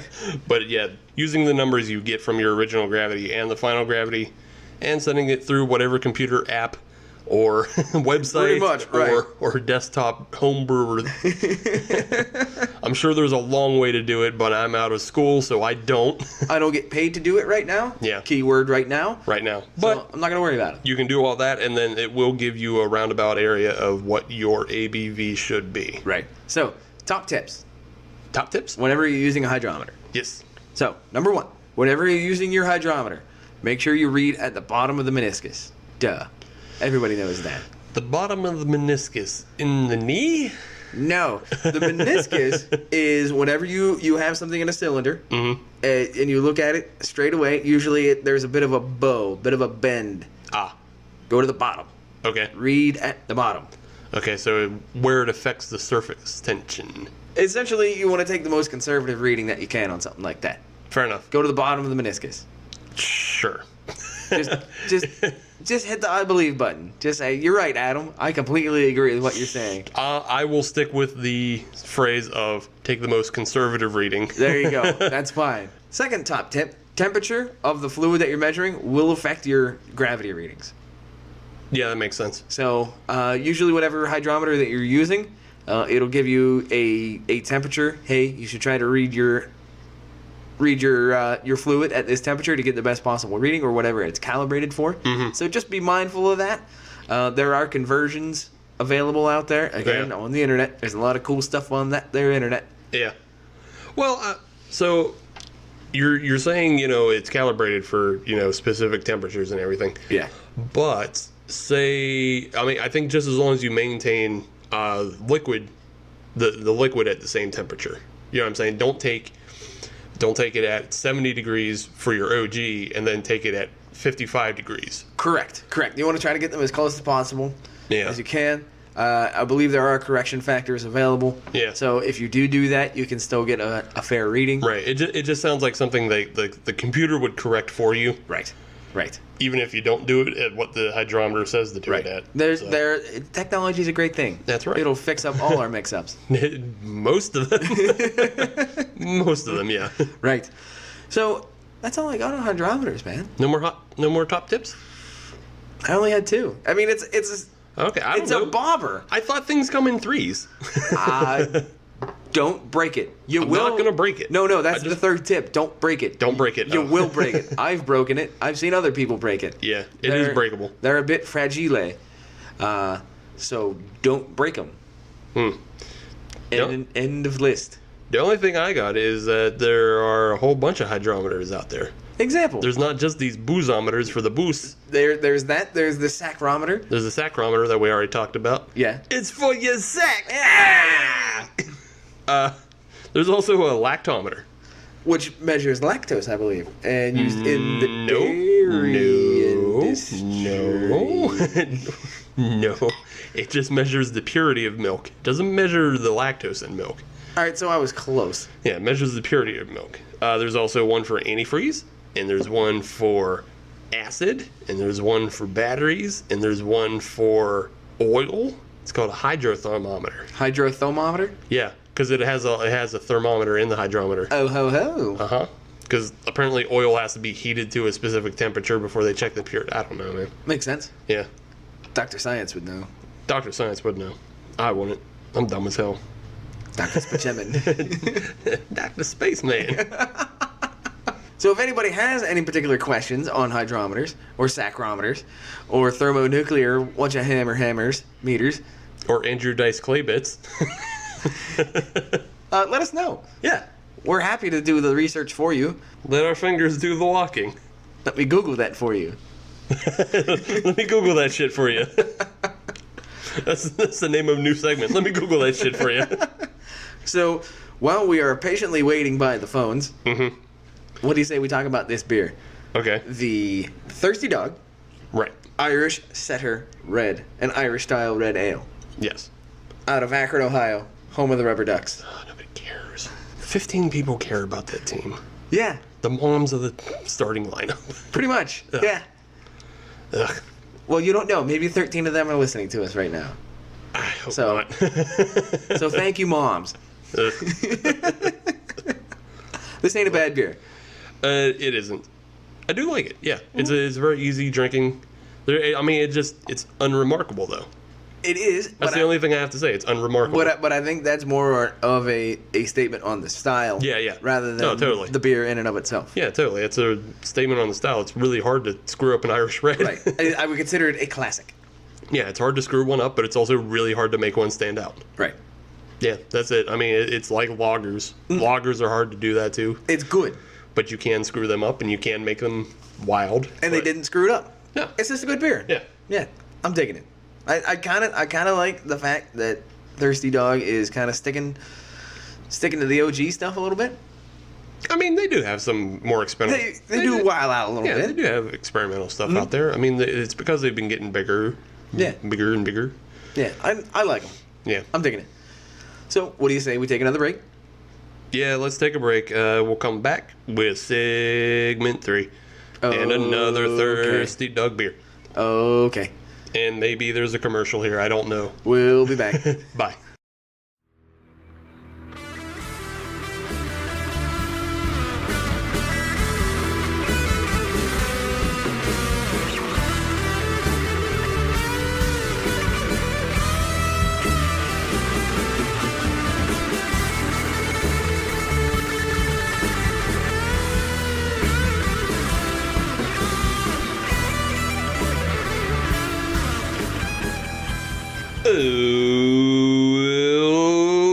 But yeah, using the numbers you get from your original gravity and the final gravity and sending it through whatever computer app or website Pretty much, right. or desktop home brewer. I'm sure there's a long way to do it, but I'm out of school, so I don't. I don't get paid to do it right now. Yeah. Keyword right now. Right now. But But I'm not going to worry about it. you can do all that, and then it will give you a roundabout area of what your ABV should be. Right. So, top tips. Top tips? Whenever you're using a hydrometer. Yes. So, number 1. Whenever you're using your hydrometer, make sure you read at the bottom of the meniscus. Duh. Everybody knows that. The bottom of the meniscus in the knee? No. The meniscus is whenever you have something in a cylinder and you look at it straight away, usually there's a bit of a bow, bit of a bend. Ah. Go to the bottom. Okay. Read at the bottom. Okay, so where it affects the surface tension. Essentially, you want to take the most conservative reading that you can on something like that. Fair enough. Go to the bottom of the meniscus. Sure. Just hit the I believe button. Just say, you're right, Adam. I completely agree with what you're saying. I will stick with the phrase of take the most conservative reading. There you go. That's fine. Second top tip, temperature of the fluid that you're measuring will affect your gravity readings. Yeah, that makes sense. So usually whatever hydrometer that you're using, it'll give you a temperature. Hey, you should try to read your read your fluid at this temperature to get the best possible reading or whatever it's calibrated for. So just be mindful of that. There are conversions available out there. Again, on the internet. There's a lot of cool stuff on that there internet. Yeah. Well, so you're saying, it's calibrated for, specific temperatures and everything. Yeah. But I think just as long as you maintain liquid, the liquid at the same temperature. You know what I'm saying? Don't take it at 70 degrees for your OG and then take it at 55 degrees. Correct. You want to try to get them as close as possible as you can. I believe there are correction factors available. Yeah. So if you do that, you can still get a fair reading. Right. It just sounds like something the computer would correct for you. Right. Even if you don't do it at what the hydrometer says to do it at. Technology is a great thing. That's right. It'll fix up all our mix-ups. Most of them. Most of them, yeah. Right. So that's all I got on hydrometers, man. No more top tips? I only had 2. I mean, it's okay. It's a bobber. I thought things come in 3s. Don't break it. I'm not gonna break it. No, that's the third tip. Don't break it. Don't break it. You will break it. I've broken it. I've seen other people break it. Yeah, it is breakable. They're a bit fragile. So don't break them. End of list. The only thing I got is that there are a whole bunch of hydrometers out there. Example. There's not just these boozometers for the boost. There's that. There's the sacrometer. There's the sacrometer that we already talked about. Yeah. It's for your sack. Ah! There's also a lactometer, which measures lactose, I believe, and used in the dairy industry. No. It just measures the purity of milk. It doesn't measure the lactose in milk. All right, so I was close. Yeah, it measures the purity of milk. There's also one for antifreeze, and there's one for acid, and there's one for batteries, and there's one for oil. It's called a hydrothermometer. Hydrothermometer? Yeah, because it has a thermometer in the hydrometer. Oh ho ho. Because apparently oil has to be heated to a specific temperature before they check the purity. I don't know, man. Makes sense. Yeah. Dr. Science would know. Dr. Science would know. I wouldn't. I'm dumb as hell. Dr. Spaceman. Dr. Spaceman. So if anybody has any particular questions on hydrometers or sacrometers or thermonuclear hammers meters, or Andrew Dice Clay bits, let us know. Yeah. We're happy to do the research for you. Let our fingers do the walking. Let me Google that for you. Let me Google that shit for you. That's the name of a new segment. Let me Google that shit for you. So while we are patiently waiting by the phones, what do you say we talk about this beer? Okay. The Thirsty Dog. Right. Irish Setter Red, an Irish-style red ale. Yes. Out of Akron, Ohio, home of the Rubber Ducks. Oh, nobody cares. 15 people care about that team. Yeah. The moms of the starting lineup. Pretty much. Ugh. Yeah. Ugh. Well, you don't know. Maybe 13 of them are listening to us right now. I hope So- not. So thank you, moms. This ain't a bad beer. It isn't. I do like it. Yeah, it's very easy drinking. It's unremarkable though. It is. That's the only thing I have to say. It's unremarkable. But I think that's more of a statement on the style. Yeah. Rather than totally. the beer in and of itself. Yeah, totally. It's a statement on the style. It's really hard to screw up an Irish red. Right. I would consider it a classic. Yeah, it's hard to screw one up, but it's also really hard to make one stand out. Right. Yeah, that's it. I mean, it's like lagers. Lagers are hard to do that too. It's good. But you can screw them up and you can make them wild. And they didn't screw it up. No. It's just a good beer. Yeah. Yeah. I'm digging it. I kind of like the fact that Thirsty Dog is kind of sticking to the OG stuff a little bit. I mean, they do have some more experimental. They do while out a little Yeah, bit. they do have experimental stuff out there. I mean, it's because they've been getting bigger. Yeah. Bigger and bigger. Yeah, I like them. Yeah. I'm digging it. So, what do you say we take another break? Yeah, let's take a break. We'll come back with segment 3. And another Thirsty Dog beer. Okay. And maybe there's a commercial here. I don't know. We'll be back. Bye.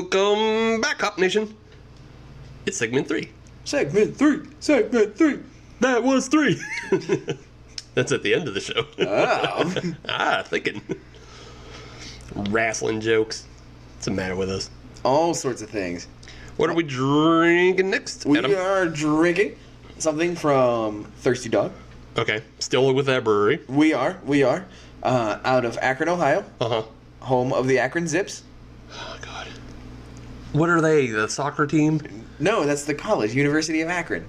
Welcome back, Hop Nation. It's segment 3. Segment 3. Segment 3. That was 3. That's at the end of the show. Oh. Thinking. Wrestling jokes. What's the matter with us? All sorts of things. What are we drinking next, We Adam? are drinking something from Thirsty Dog. Okay, still with that brewery. We are. Out of Akron, Ohio. Uh-huh. Home of the Akron Zips. Oh, God. What are they, the soccer team? No, that's the college, University of Akron.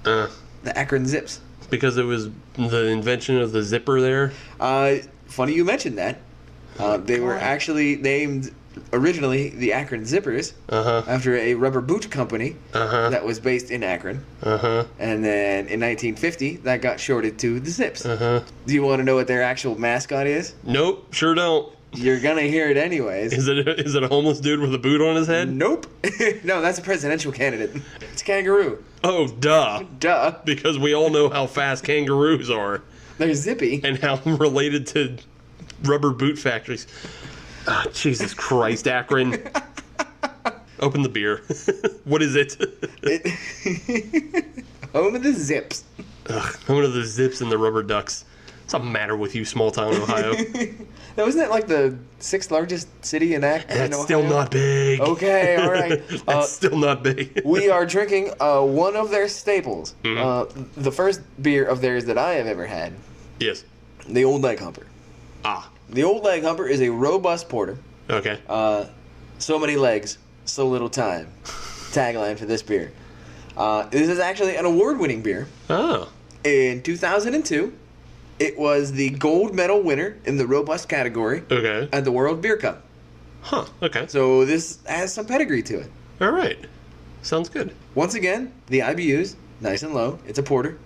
The Akron Zips. Because it was the invention of the zipper there? Funny you mentioned that. They were actually named originally the Akron Zippers after a rubber boot company that was based in Akron. And then in 1950, that got shorted to the Zips. Do you want to know what their actual mascot is? Nope, sure don't. You're gonna hear it anyways. Is it a homeless dude with a boot on his head? Nope. No, that's a presidential candidate. It's a kangaroo. Oh, duh. Duh. Because we all know how fast kangaroos are. They're zippy. And how related to rubber boot factories. Ah, Jesus Christ, Akron. Open the beer. What is it? Home of the Zips. Ugh, I'm one of the zips and the rubber ducks. What's the matter with you, small town Ohio? Now, isn't that like the 6th largest city in Akron? That's still not big. Okay, all right. That's still not big. We are drinking one of their staples. The first beer of theirs that I have ever had. Yes. The Old Leghumper. Ah. The Old Leghumper is a robust porter. Okay. So many legs, so little time. Tagline for this beer. This is actually an award-winning beer. Oh. In 2002, it was the gold medal winner in the robust category Okay. at the World Beer Cup. Huh. Okay. So this has some pedigree to it. All right. Sounds good. Once again, the IBU's nice and low. It's a porter,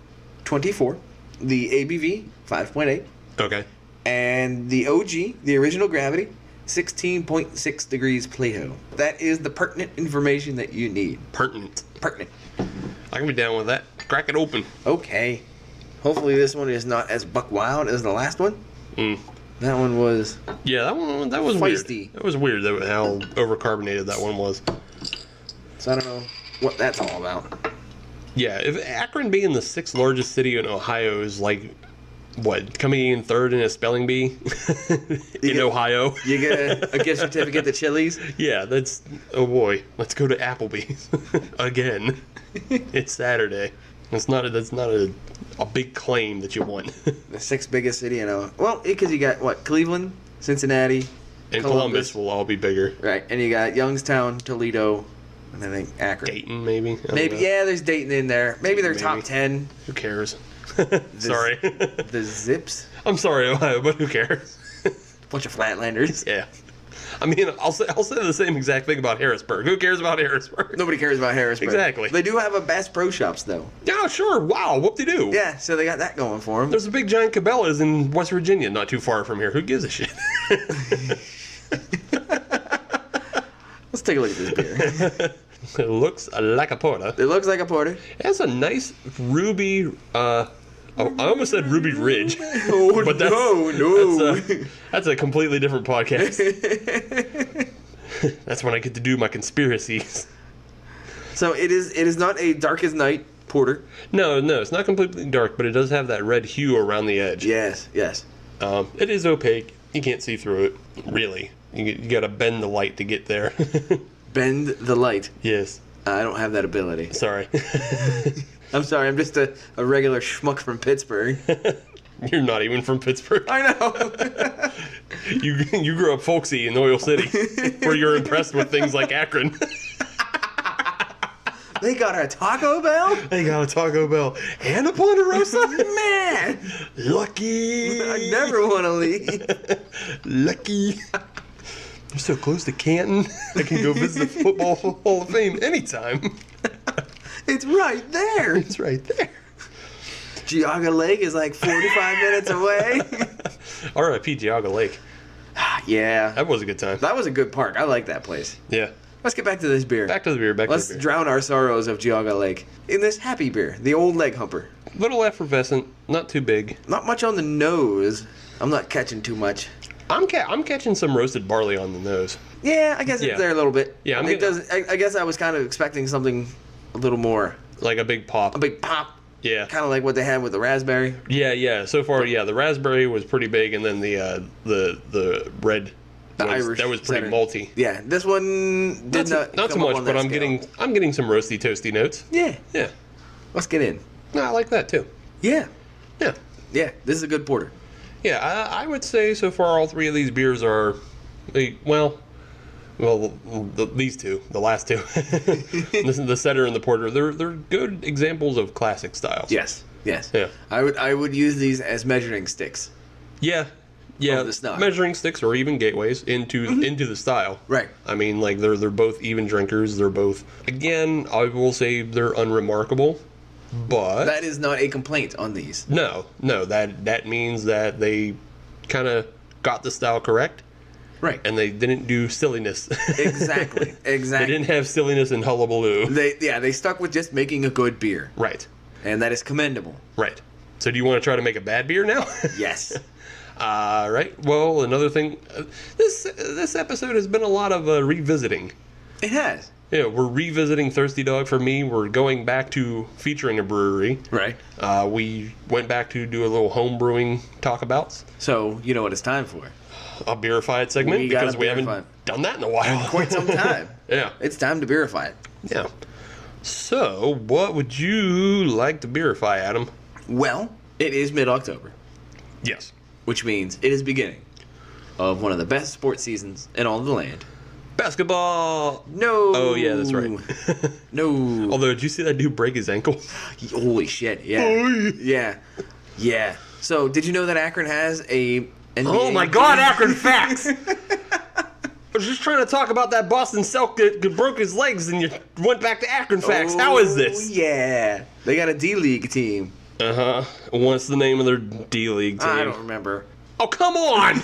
24. The ABV, 5.8. Okay. And the OG, the original gravity, 16.6 degrees Plato. That is the pertinent information that you need. Pertinent. Pertinent. I can be down with that. Crack it open. Okay. Hopefully this one is not as buck wild as the last one. That one was Yeah, that was feisty. weird. That was weird how overcarbonated that one was. So I don't know what that's all about. Yeah, if Akron being the 6th largest city in Ohio is like, what, coming in 3rd in a spelling bee in Ohio? You get a gift certificate to Chili's. Yeah, that's, oh boy, let's go to Applebee's again. It's Saturday. That's not a big claim that you want. The 6th biggest city in Ohio. Well, because you got what? Cleveland, Cincinnati, And Columbus will all be bigger. Right, and you got Youngstown, Toledo, and I think Akron. Dayton, maybe? I don't Maybe, know. yeah, there's Dayton in there. Maybe they're top 10. Who cares? Sorry. The Zips. I'm sorry, Ohio, but who cares? Bunch of Flatlanders. Yeah. I mean, I'll say the same exact thing about Harrisburg. Who cares about Harrisburg? Nobody cares about Harrisburg. Exactly. They do have a Bass Pro Shops, though. Yeah, sure. Wow, whoop-de-doo. Yeah, so they got that going for them. There's a big giant Cabela's in West Virginia, not too far from here. Who gives a shit? Let's take a look at this beer. It looks like a porter. It looks like a porter. It has a nice ruby, I almost said Ruby Ridge. Oh, but that's a completely different podcast. That's when I get to do my conspiracies. So it is not a dark as night porter. No, it's not completely dark, but it does have that red hue around the edge. Yes. It is opaque. You can't see through it, really. You gotta bend the light to get there. Bend the light. Yes. I don't have that ability. Sorry. I'm sorry, I'm just a regular schmuck from Pittsburgh. You're not even from Pittsburgh. I know. You grew up folksy in Oil City, where you're impressed with things like Akron. They got a Taco Bell? They got a Taco Bell and a Ponderosa? Man! Lucky! I never want to leave. Lucky! You're so close to Canton. I can go visit the Football Hall of Fame anytime. It's right there. It's right there. Geauga Lake is like 45 minutes away. R.I.P. Geauga Lake. Yeah. That was a good time. That was a good park. I like that place. Yeah. Let's get back to this beer. Back to the beer. Let's drown our sorrows of Geauga Lake in this happy beer, the Old Leghumper. Little effervescent, not too big. Not much on the nose. I'm not catching too much. I'm catching some roasted barley on the nose. Yeah, I guess Yeah. it's there a little bit. Yeah, I guess I was kind of expecting something a little more, Like a big pop. a big pop, Yeah. kind of like what they had with the raspberry. Yeah. So far, the raspberry was pretty big, and then the red. The was, Irish that was pretty center. malty. Yeah, this one did Not not so come up much, on but that I'm scale. getting some roasty toasty notes. Yeah, Yeah. let's get in. No, I like that too. Yeah, Yeah. yeah, this is a good porter. Yeah, I would say so far all three of these beers are, well, these two, the last two, the setter and the porter, they're good examples of classic styles. Yes. Yeah. I would use these as measuring sticks. Yeah. Of the style. Measuring sticks or even gateways into the style. Right. I mean, like they're both even drinkers. They're both, again, I will say they're unremarkable, but That is not a complaint on these. no, that means that they kind of got the style correct. Right. And they didn't do silliness. Exactly. They Exactly. didn't have silliness and hullabaloo. They stuck with just making a good beer, Right. and that is commendable. Right. So do you want to try to make a bad beer now? Yes. Right. Well, another thing, this episode has been a lot of revisiting. It has. Yeah, we're revisiting Thirsty Dog. For me, we're going back to featuring a brewery. Right. We went back to do a little home brewing talkabouts, So you know what it's time for. a beerified segment, We got because a we haven't beerified. done that in a while. Quite some time. Yeah. It's time to beerify it. Yeah. So, what would you like to beerify, Adam? Well, it is mid-October, Yes. which means it is beginning of one of the best sports seasons in all of the land. Basketball. No. Oh yeah, that's right. No. Although, did you see that dude break his ankle? Holy shit! Yeah. Yeah. So, did you know that Akron has a NBA Oh my God, Akron facts! I was just trying to talk about that Boston Celtic that broke his legs, and you went back to Akron facts. How is this? Yeah. They got a D-League team. What's the name of their D League team? I don't remember. Oh, come on!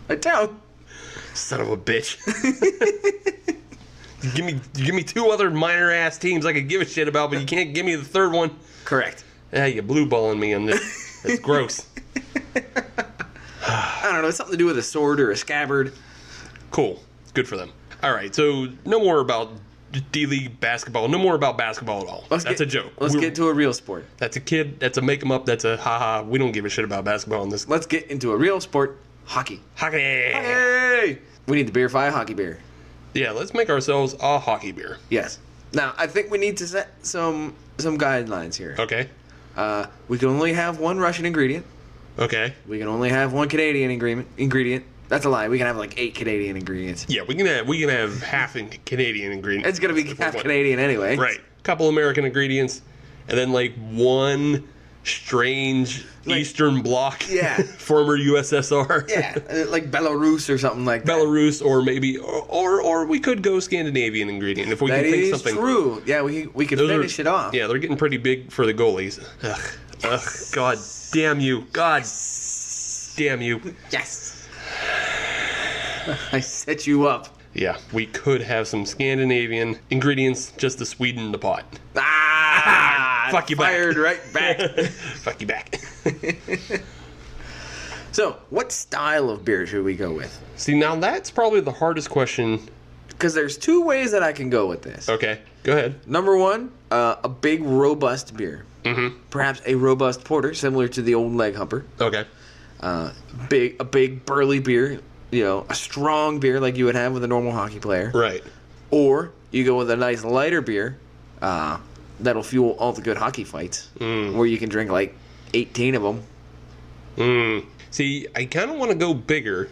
I don't. Son of a bitch. Give me two other minor ass teams I could give a shit about, but you can't give me the third one. Correct. Yeah, you blue balling me on this. It's gross. I don't know. It's something to do with a sword or a scabbard. Cool. Good for them. All right, so no more about D-League basketball. No more about basketball at all. That's a joke. Let's get to a real sport. That's a kid. That's a make 'em up. That's a haha. We don't give a shit about basketball in this. Let's get into a real sport. Hockey. Hockey. Hey! We need to beerify a hockey beer. Yeah, let's make ourselves a hockey beer. Yes. Now, I think we need to set some guidelines here. Okay. We can only have one Russian ingredient. Okay. We can only have one Canadian ingredient. That's a lie. We can have like 8 Canadian ingredients. Yeah, we can have half in Canadian ingredients. It's gonna be half Canadian anyway. Right. Couple American ingredients, and then like one strange Eastern Bloc. Yeah. Former USSR. Yeah, like Belarus or something like that. Belarus, or maybe, or we could go Scandinavian ingredient if we That can think is something. true. Yeah, we could Those finish it off. Yeah, they're getting pretty big for the goalies. Ugh, God damn you. God damn you. Yes. I set you up. Yeah, we could have some Scandinavian ingredients just to sweeten the pot. Fuck you back. Fired right back. Fuck you back. So, what style of beer should we go with? See, now that's probably the hardest question. Because there's 2 ways that I can go with this. Okay, go ahead. Number 1, a big robust beer. Mm-hmm. Perhaps a robust porter, similar to the old Leghumper. Okay. A big burly beer, a strong beer like you would have with a normal hockey player. Right. Or you go with a nice lighter beer that'll fuel all the good hockey fights, where you can drink like 18 of them. See, I kind of want to go bigger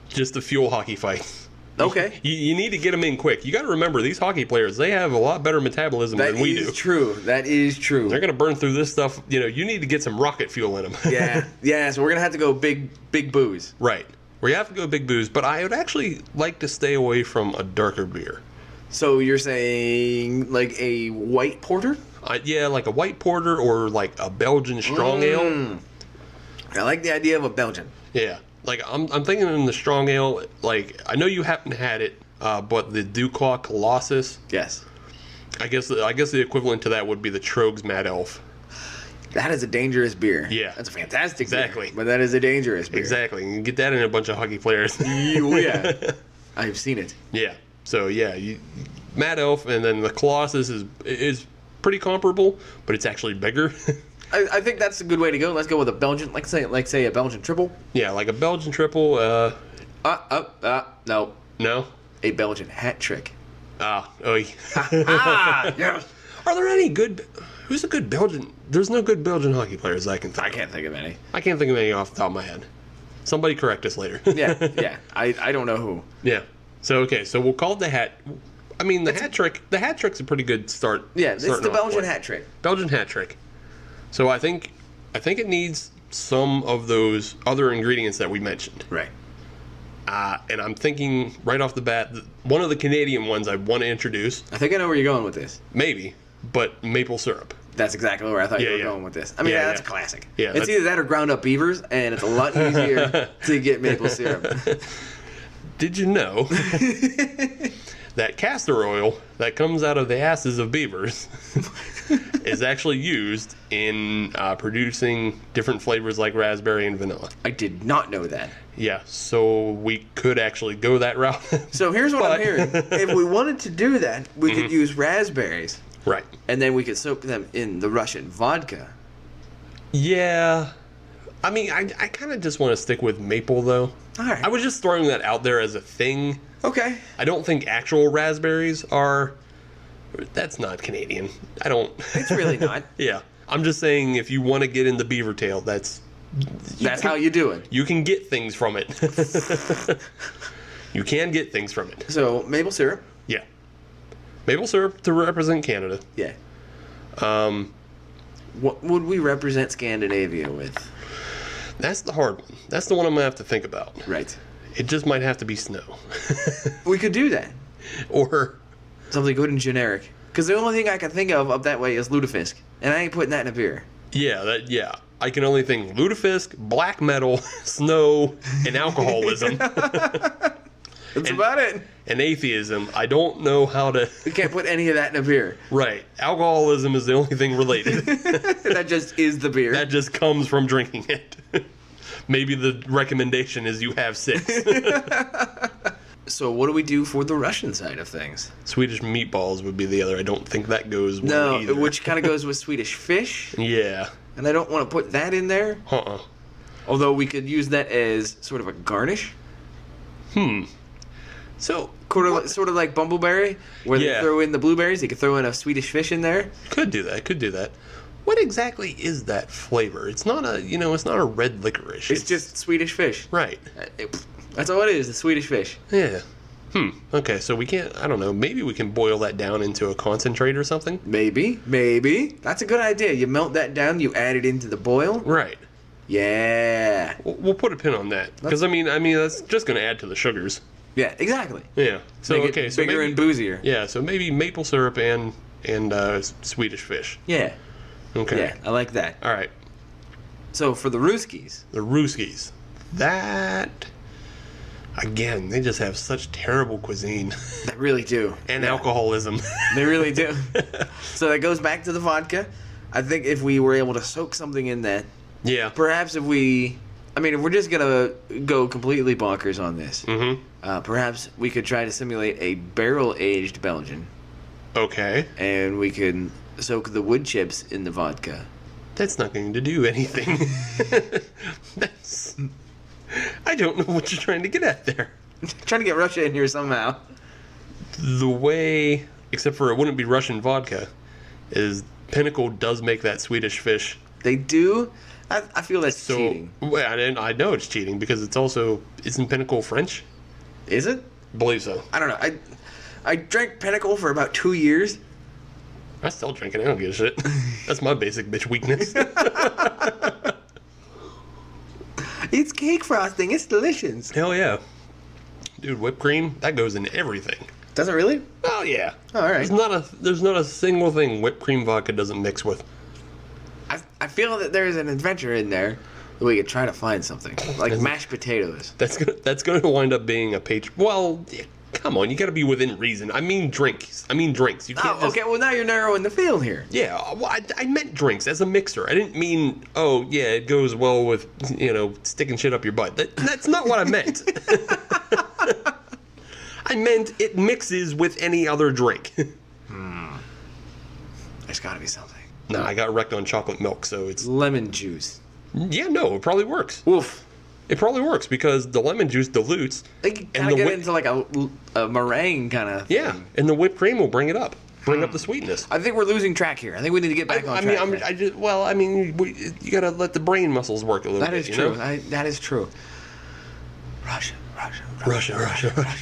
just to fuel hockey fights. Okay. You need to get them in quick. You got to remember, these hockey players, they have a lot better metabolism than we do. That is true. That is true. They're going to burn through this stuff. You need to get some rocket fuel in them. Yeah. So we're gonna have to go big booze. Right. Where you have to go big booze, but I would actually like to stay away from a darker beer. So you're saying like a white porter? Yeah, like a white porter or like a Belgian strong ale. I like the idea of a Belgian. Yeah. Like, I'm thinking in the strong ale, like, I know you haven't had it, but the Duclaw Colossus. Yes. I guess the equivalent to that would be the Trogs Mad Elf. That is a dangerous beer. Yeah. That's a fantastic Exactly. beer. But that is a dangerous beer. Exactly. You can get that in a bunch of hockey players. Yeah. I've seen it. Yeah. So, yeah, Mad Elf and then the Colossus is pretty comparable, but it's actually bigger. I think that's a good way to go. Let's go with a Belgian, say a Belgian triple. Yeah, like a Belgian triple. No. No? A Belgian hat trick. Oh, Yes. Are there any good... Who's a good Belgian... There's no good Belgian hockey players I can think I of. can't think of any. I can't think of any off the top of my head. Somebody correct us later. Yeah. I don't know who. Yeah. So, okay, so we'll call it the hat... I mean, the hat trick... The hat trick's a pretty good start. Yeah, it's the Belgian hat trick. Belgian hat trick. So I think it needs some of those other ingredients that we mentioned. Right. And I'm thinking right off the bat, one of the Canadian ones I want to introduce. I think I know where you're going with this. Maybe, but maple syrup. That's exactly where I thought you were going with this. I mean, that's a classic. Yeah, it's either that or ground up beavers, and it's a lot easier to get maple syrup. Did you know that castor oil that comes out of the asses of beavers is actually used in producing different flavors like raspberry and vanilla? I did not know that. Yeah, so we could actually go that route. So here's what I'm hearing. If we wanted to do that, we could use raspberries. Right. And then we could soak them in the Russian vodka. Yeah. I mean, I kind of just want to stick with maple, though. All right. I was just throwing that out there as a thing. Okay. I don't think actual raspberries are... That's not Canadian. I don't... It's really not. Yeah. I'm just saying if you want to get into beaver tail, that's how you do it. You can get things from it. You can get things from it. So, maple syrup. Yeah. Maple syrup to represent Canada. Yeah. What would we represent Scandinavia with? That's the hard one. That's the one I'm going to have to think about. Right. It just might have to be snow. We could do that. Or... something good and generic. Because the only thing I can think of up that way is lutefisk. And I ain't putting that in a beer. Yeah. I can only think lutefisk, black metal, snow, and alcoholism. That's about it. And atheism. I don't know how to... We can't put any of that in a beer. Right. Alcoholism is the only thing related. That just is the beer. That just comes from drinking it. Maybe the recommendation is you have 6. So what do we do for the Russian side of things? Swedish meatballs would be the other. I don't think that goes well either. Which kind of goes with Swedish fish. Yeah. And I don't want to put that in there. Although we could use that as sort of a garnish. So sort of like Bumbleberry, where they throw in the blueberries. They could throw in a Swedish fish in there. Could do that. What exactly is that flavor? It's not a red licorice. It's just Swedish fish. Right. That's all it is, the Swedish fish. Yeah. Okay, so we can't, I don't know, maybe we can boil that down into a concentrate or something? Maybe. That's a good idea. You melt that down, you add it into the boil. Right. Yeah. We'll put a pin on that. Because, I mean, that's just going to add to the sugars. Yeah, exactly. Yeah. So, Make it so bigger maybe, and boozier. Yeah, so maybe maple syrup and Swedish fish. Yeah. Okay. Yeah, I like that. All right. So, for the Ruskies. That... Again, they just have such terrible cuisine. They really do. And alcoholism. They really do. So that goes back to the vodka. I think if we were able to soak something in that. Yeah. Perhaps if we're just going to go completely bonkers on this. Perhaps we could try to simulate a barrel-aged Belgian. Okay. And we could soak the wood chips in the vodka. That's not going to do anything. I don't know what you're trying to get at there. Trying to get Russia in here somehow. The way, except for it wouldn't be Russian vodka, is Pinnacle does make that Swedish fish. They do? I feel that's cheating. Well, I know it's cheating because isn't Pinnacle French? Is it? I believe so. I don't know. I drank Pinnacle for about 2 years. I still drink it. I don't give a shit. That's my basic bitch weakness. It's cake frosting. It's delicious. Hell yeah. Dude, whipped cream, that goes in everything. Does it really? Oh, yeah. All right. There's not a single thing whipped cream vodka doesn't mix with. I feel that there's an adventure in there that we could try to find something. Like mashed potatoes. That's going to wind up being a page. Well, Come on, you got to be within reason. I mean drinks. You can't Oh, okay. Well, now you're narrowing the field here. Yeah, well, I meant drinks as a mixer. I didn't mean, oh, yeah, it goes well with, sticking shit up your butt. That's not what I meant. I meant it mixes with any other drink. There's got to be something. Nah, I got wrecked on chocolate milk, so it's... Lemon juice. Yeah, no, it probably works. Oof. It probably works because the lemon juice dilutes. They can kind of get into like a meringue kind of thing. Yeah, and the whipped cream will bring it up. Bring up the sweetness. I think we're losing track here. I think we need to get back on track. You gotta let the brain muscles work a little bit. That is true. That is true. Russia.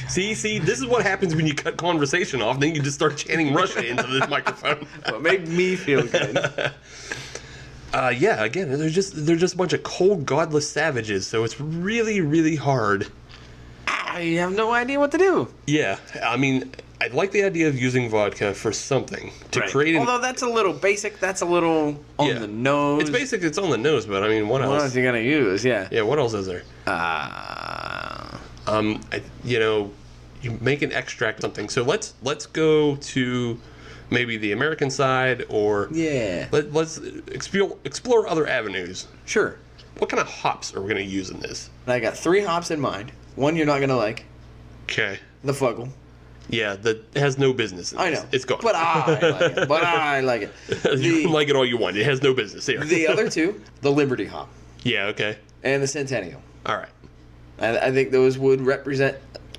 See, this is what happens when you cut conversation off. Then you just start chanting Russia into this microphone. Well, it made me feel good. Yeah, again, they're just a bunch of cold, godless savages. So it's really, really hard. I have no idea what to do. Yeah, I mean, I'd like the idea of using vodka for something to create. Although that's a little basic. That's a little on the nose. It's basic. It's on the nose, but I mean, what else? What else are you gonna use? Yeah. Yeah. What else is there? You make an extract something. So let's go to maybe the American side, or let's explore other avenues. Sure. What kind of hops are we going to use in this? I got 3 hops in mind. One you're not gonna like. Okay. The Fuggle. Yeah, that has no business. I know. It's gone. But I like it. You can like it all you want. It has no business here. The other 2, the Liberty hop. Yeah. Okay. And the Centennial. All right. I think those would represent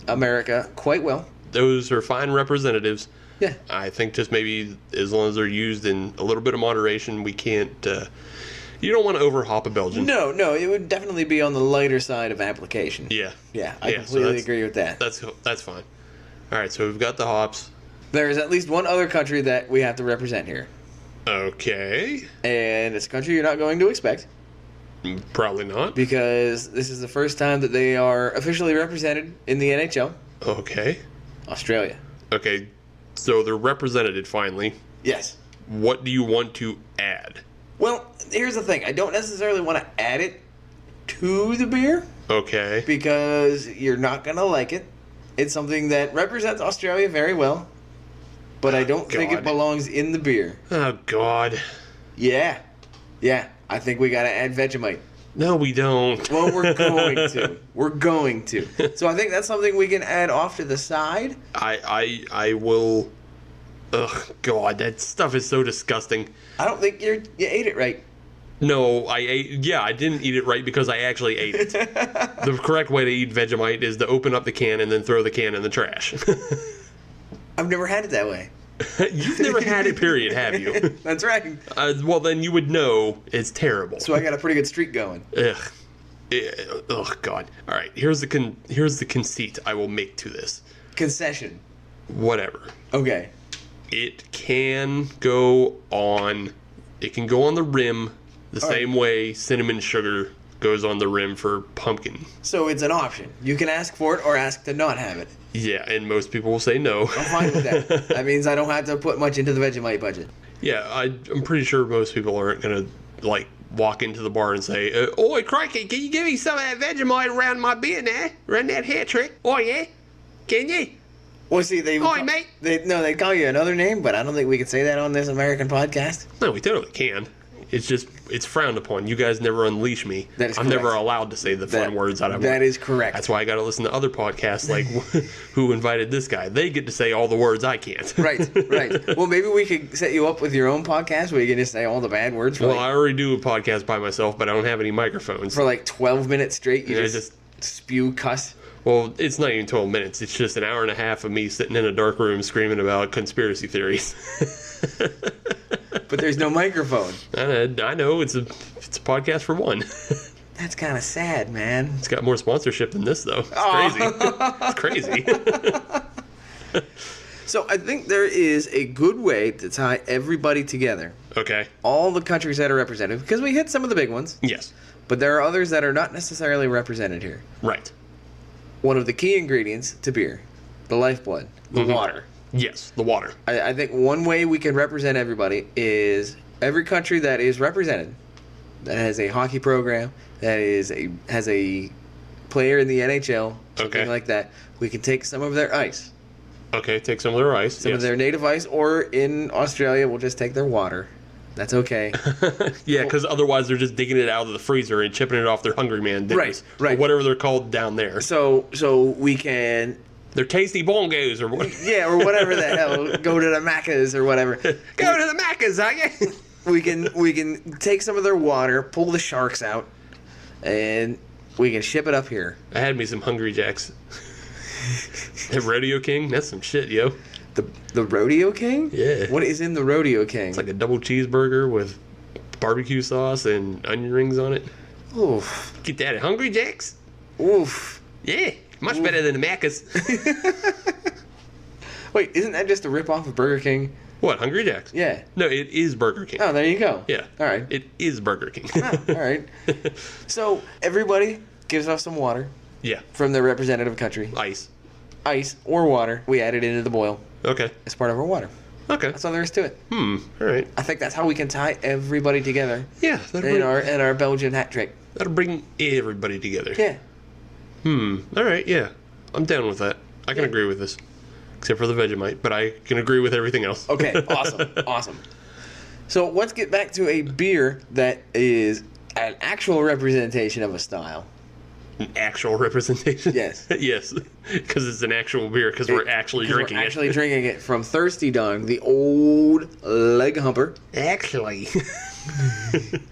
America quite well. Those are fine representatives. Yeah. I think just maybe as long as they're used in a little bit of moderation, we can't. You don't want to overhop a Belgian. No, it would definitely be on the lighter side of application. Yeah. Yeah, I completely agree with that. That's fine. All right, so we've got the hops. There is at least one other country that we have to represent here. Okay. And it's a country you're not going to expect. Probably not. Because this is the first time that they are officially represented in the NHL. Okay. Australia. Okay, so they're represented finally. Yes. What do you want to add? Well, here's the thing. I don't necessarily want to add it to the beer. Okay. Because you're not going to like it. It's something that represents Australia very well. But I don't think it belongs in the beer. Oh, God. Yeah. I think we got to add Vegemite. No, we don't. Well, we're going to. So I think that's something we can add off to the side. I will. Ugh, God, that stuff is so disgusting. I don't think you ate it right. No, I didn't eat it right because I actually ate it. The correct way to eat Vegemite is to open up the can and then throw the can in the trash. I've never had it that way. You've never had it, period, have you? That's right. Well, then you would know it's terrible. So I got a pretty good streak going. Ugh. Oh, God. All right, here's the conceit I will make to this. Concession. Whatever. Okay. It can go on the rim the same way cinnamon sugar goes on the rim for pumpkin. So it's an option. You can ask for it or ask to not have it. Yeah, and most people will say no. I'm fine with that. That means I don't have to put much into the Vegemite budget. Yeah, I'm pretty sure most people aren't going to, walk into the bar and say, "Oi, crikey, can you give me some of that Vegemite around my beer now? Run that hair trick? Oh, yeah? Can you?" Well, see, Oi, mate! They call you another name, but I don't think we can say that on this American podcast. No, we totally can. It's frowned upon. You guys never unleash me. That is I'm correct. never allowed to say the fun words out of That is correct. That's why I got to listen to other podcasts like Who Invited This Guy. They get to say all the words I can't. Right. Well, maybe we could set you up with your own podcast where you can just say all the bad words. I already do a podcast by myself, but I don't have any microphones. For 12 minutes straight, you just spew cuss. Well, it's not even 12 minutes. It's just an hour and a half of me sitting in a dark room screaming about conspiracy theories. But there's no microphone. I know. It's a podcast for one. That's kind of sad, man. It's got more sponsorship than this, though. It's crazy. It's crazy. So I think there is a good way to tie everybody together. Okay. All the countries that are represented, because we hit some of the big ones. Yes. But there are others that are not necessarily represented here. Right. One of the key ingredients to beer, the lifeblood, the water. Yes, the water. I think one way we can represent everybody is every country that is represented, that has a hockey program, that has a player in the NHL, something Okay. like that, we can take some of their ice. Okay, take some of their ice. Some of their native ice, or in Australia, we'll just take their water. That's okay. Yeah, because otherwise they're just digging it out of the freezer and chipping it off their Hungry Man dinners. Right. Or whatever they're called down there. So we can, They're tasty bongos or what? yeah, or whatever the hell, go to the Maccas or whatever. Go to the Maccas, are you? We can take some of their water, pull the sharks out, and we can ship it up here. I had me some Hungry Jacks. That Rodeo King, that's some shit, yo. The Rodeo King? Yeah. What is in the Rodeo King? It's like a double cheeseburger with barbecue sauce and onion rings on it. Oof. Get that at Hungry Jacks? Oof. Yeah, much better than the Maccas. Wait, isn't that just a ripoff of Burger King? What, Hungry Jacks? Yeah. No, it is Burger King. Oh, there you go. Yeah. All right. It is Burger King. All right. So everybody gives us some water Yeah. from their representative country. Ice. Ice or water. We add it into the boil Okay. as part of our water. Okay. That's all there is to it. All right. I think that's how we can tie everybody together Yeah, in our Belgian hat trick. that'll bring everybody together. Yeah. All right, yeah. I'm down with that. I can agree with this. Except for the Vegemite, but I can agree with everything else. Okay. Awesome. Awesome. So let's get back to a beer that is an actual representation of a style. An actual representation? Yes. Yes. Because it's an actual beer, because we're actually drinking We're it. actually drinking it from Thirsty Dog, the old Leghumper. Actually,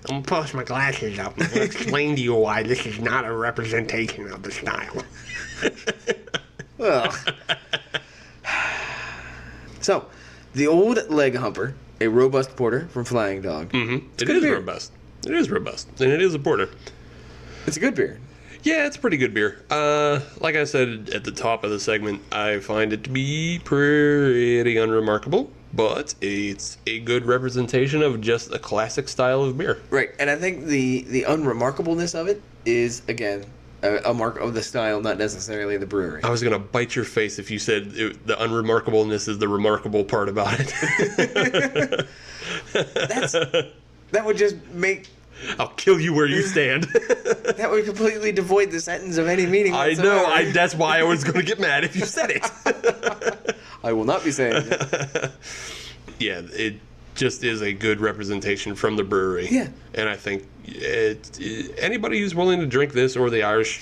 I'm gonna push my glasses up and explain to you why this is not a representation of the style. Ugh. So, the old Leghumper, a robust porter from Flying Dog. It good is beer. robust. It is robust, and it is a porter. It's a good beer. Yeah, it's a pretty good beer. Like I said at the top of the segment, I find it to be pretty unremarkable, but it's a good representation of just a classic style of beer. Right, and I think the unremarkableness of it is, again, a mark of the style, not necessarily the brewery. I was gonna bite your face if you said the unremarkableness is the remarkable part about it. That would just make... I'll kill you where you stand. That would completely devoid the sentence of any meaning I whatsoever. know. That's why I was going to get mad if you said it. I will not be saying it. Yeah, it just is a good representation from the brewery. Yeah. And I think anybody who's willing to drink this or the Irish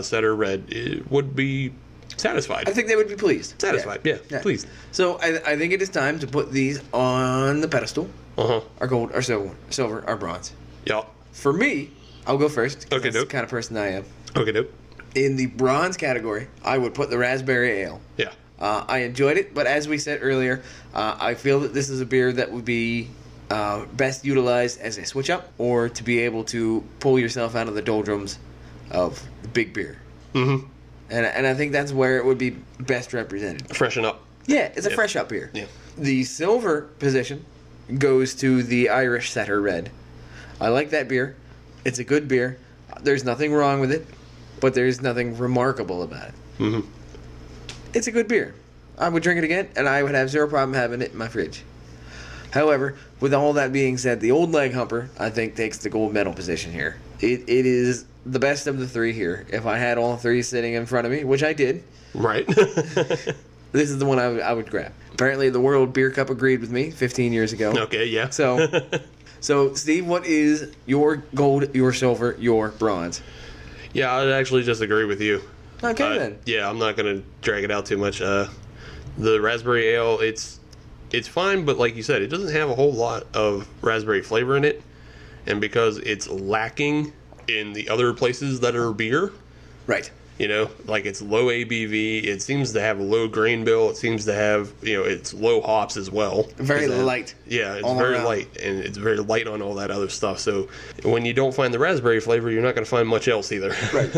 Setter Red would be satisfied. I think they would be pleased. Satisfied, yeah, pleased. So I think it is time to put these on the pedestal. Uh-huh. Our gold, our silver, our bronze. Yeah. For me, I'll go first. 'Cause Okay, that's dope. the kind of person I am. Okay, dope. In the bronze category, I would put the raspberry ale. Yeah. I enjoyed it, but as we said earlier, I feel that this is a beer that would be best utilized as a switch up, or to be able to pull yourself out of the doldrums of the big beer. Mm-hmm. And I think that's where it would be best represented. Freshen up. Yeah, it's a fresh up beer. Yeah. The silver position goes to the Irish Setter Red. I like that beer. It's a good beer. There's nothing wrong with it, but there's nothing remarkable about it. Mm-hmm. It's a good beer. I would drink it again, and I would have zero problem having it in my fridge. However, with all that being said, the old Leghumper, I think, takes the gold medal position here. It is the best of the three here. If I had all three sitting in front of me, which I did, Right. this is the one I would grab. Apparently, the World Beer Cup agreed with me 15 years ago. Okay, yeah. So, Steve, what is your gold, your silver, your bronze? Yeah, I'd actually just agree with you. Okay, then. Yeah, I'm not going to drag it out too much. The raspberry ale, it's fine, but like you said, it doesn't have a whole lot of raspberry flavor in it. And because it's lacking in the other places that are beer, Right. you know, like it's low ABV, it seems to have a low grain bill, it seems to have, you know, it's low hops as well. Very light. Yeah, it's all very around. light, and it's very light on all that other stuff. So when you don't find the raspberry flavor, you're not going to find much else either. Right.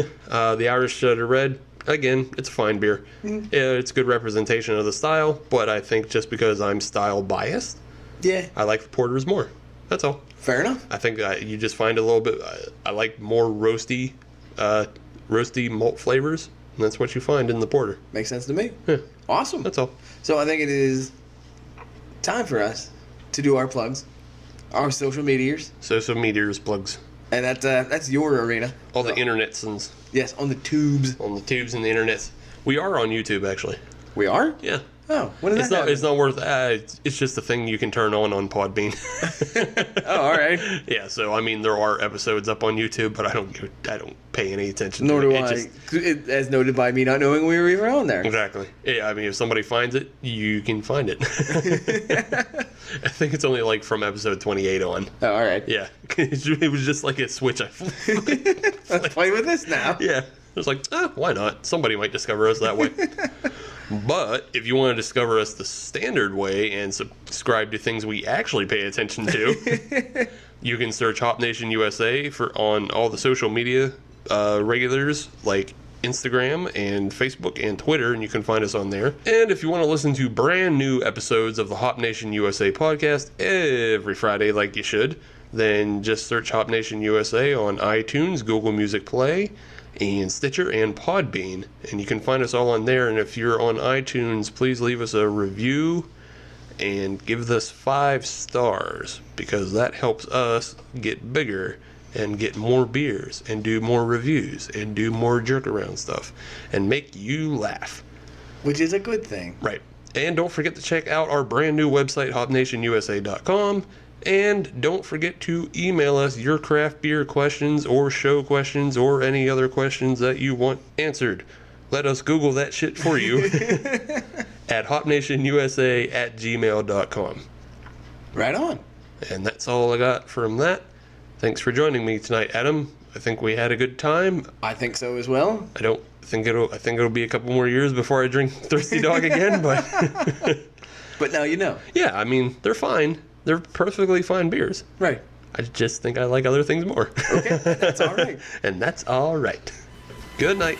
The Irish Setter Red, again, it's a fine beer. Mm-hmm. Yeah, it's a good representation of the style, but I think just because I'm style biased, Yeah. I like the porters more. That's all. Fair enough. I think you just find a little bit. I like more roasty malt flavors, and that's what you find in the porter. Makes sense to me. Yeah, Awesome. that's all. So I think it is time for us to do our plugs, our social meteors. So some meteors plugs. And that's your arena. All the So, internets and yes, on the tubes. on the tubes and the internets. We are on YouTube, actually. We are? Yeah. Oh, what is It's not. It's not worth. It's just a thing you can turn on Podbean. Oh, all right. Yeah. So I mean, there are episodes up on YouTube, but I don't pay any attention. Nor to do it. I. As noted by me not knowing we were even on there. Exactly. Yeah. I mean, if somebody finds it, you can find it. I think it's only like from episode 28 on. Oh, all right. Yeah. It was just like a switch. Let's play with this now. Yeah. It was like, why not? Somebody might discover us that way. But if you want to discover us the standard way and subscribe to things we actually pay attention to, you can search Hop Nation USA on all the social media regulars like Instagram and Facebook and Twitter, and you can find us on there. And if you want to listen to brand new episodes of the Hop Nation USA podcast every Friday like you should, then just search Hop Nation USA on iTunes, Google Music Play, and Stitcher and Podbean, and you can find us all on there. And if you're on iTunes, please leave us a review and give us 5 stars, because that helps us get bigger and get more beers and do more reviews and do more jerk around stuff and make you laugh, Which is a good thing. right? And don't forget to check out our brand new website, hopnationusa.com. And don't forget to email us your craft beer questions or show questions or any other questions that you want answered. Let us Google that shit for you at hopnationusa@gmail.com. Right on. And that's all I got from that. Thanks for joining me tonight, Adam. I think we had a good time. I think so as well. I think it'll be a couple more years before I drink Thirsty Dog again, but But now you know. yeah, I mean, they're fine. They're perfectly fine beers. Right. I just think I like other things more. Okay, that's all right. And that's all right. Good night.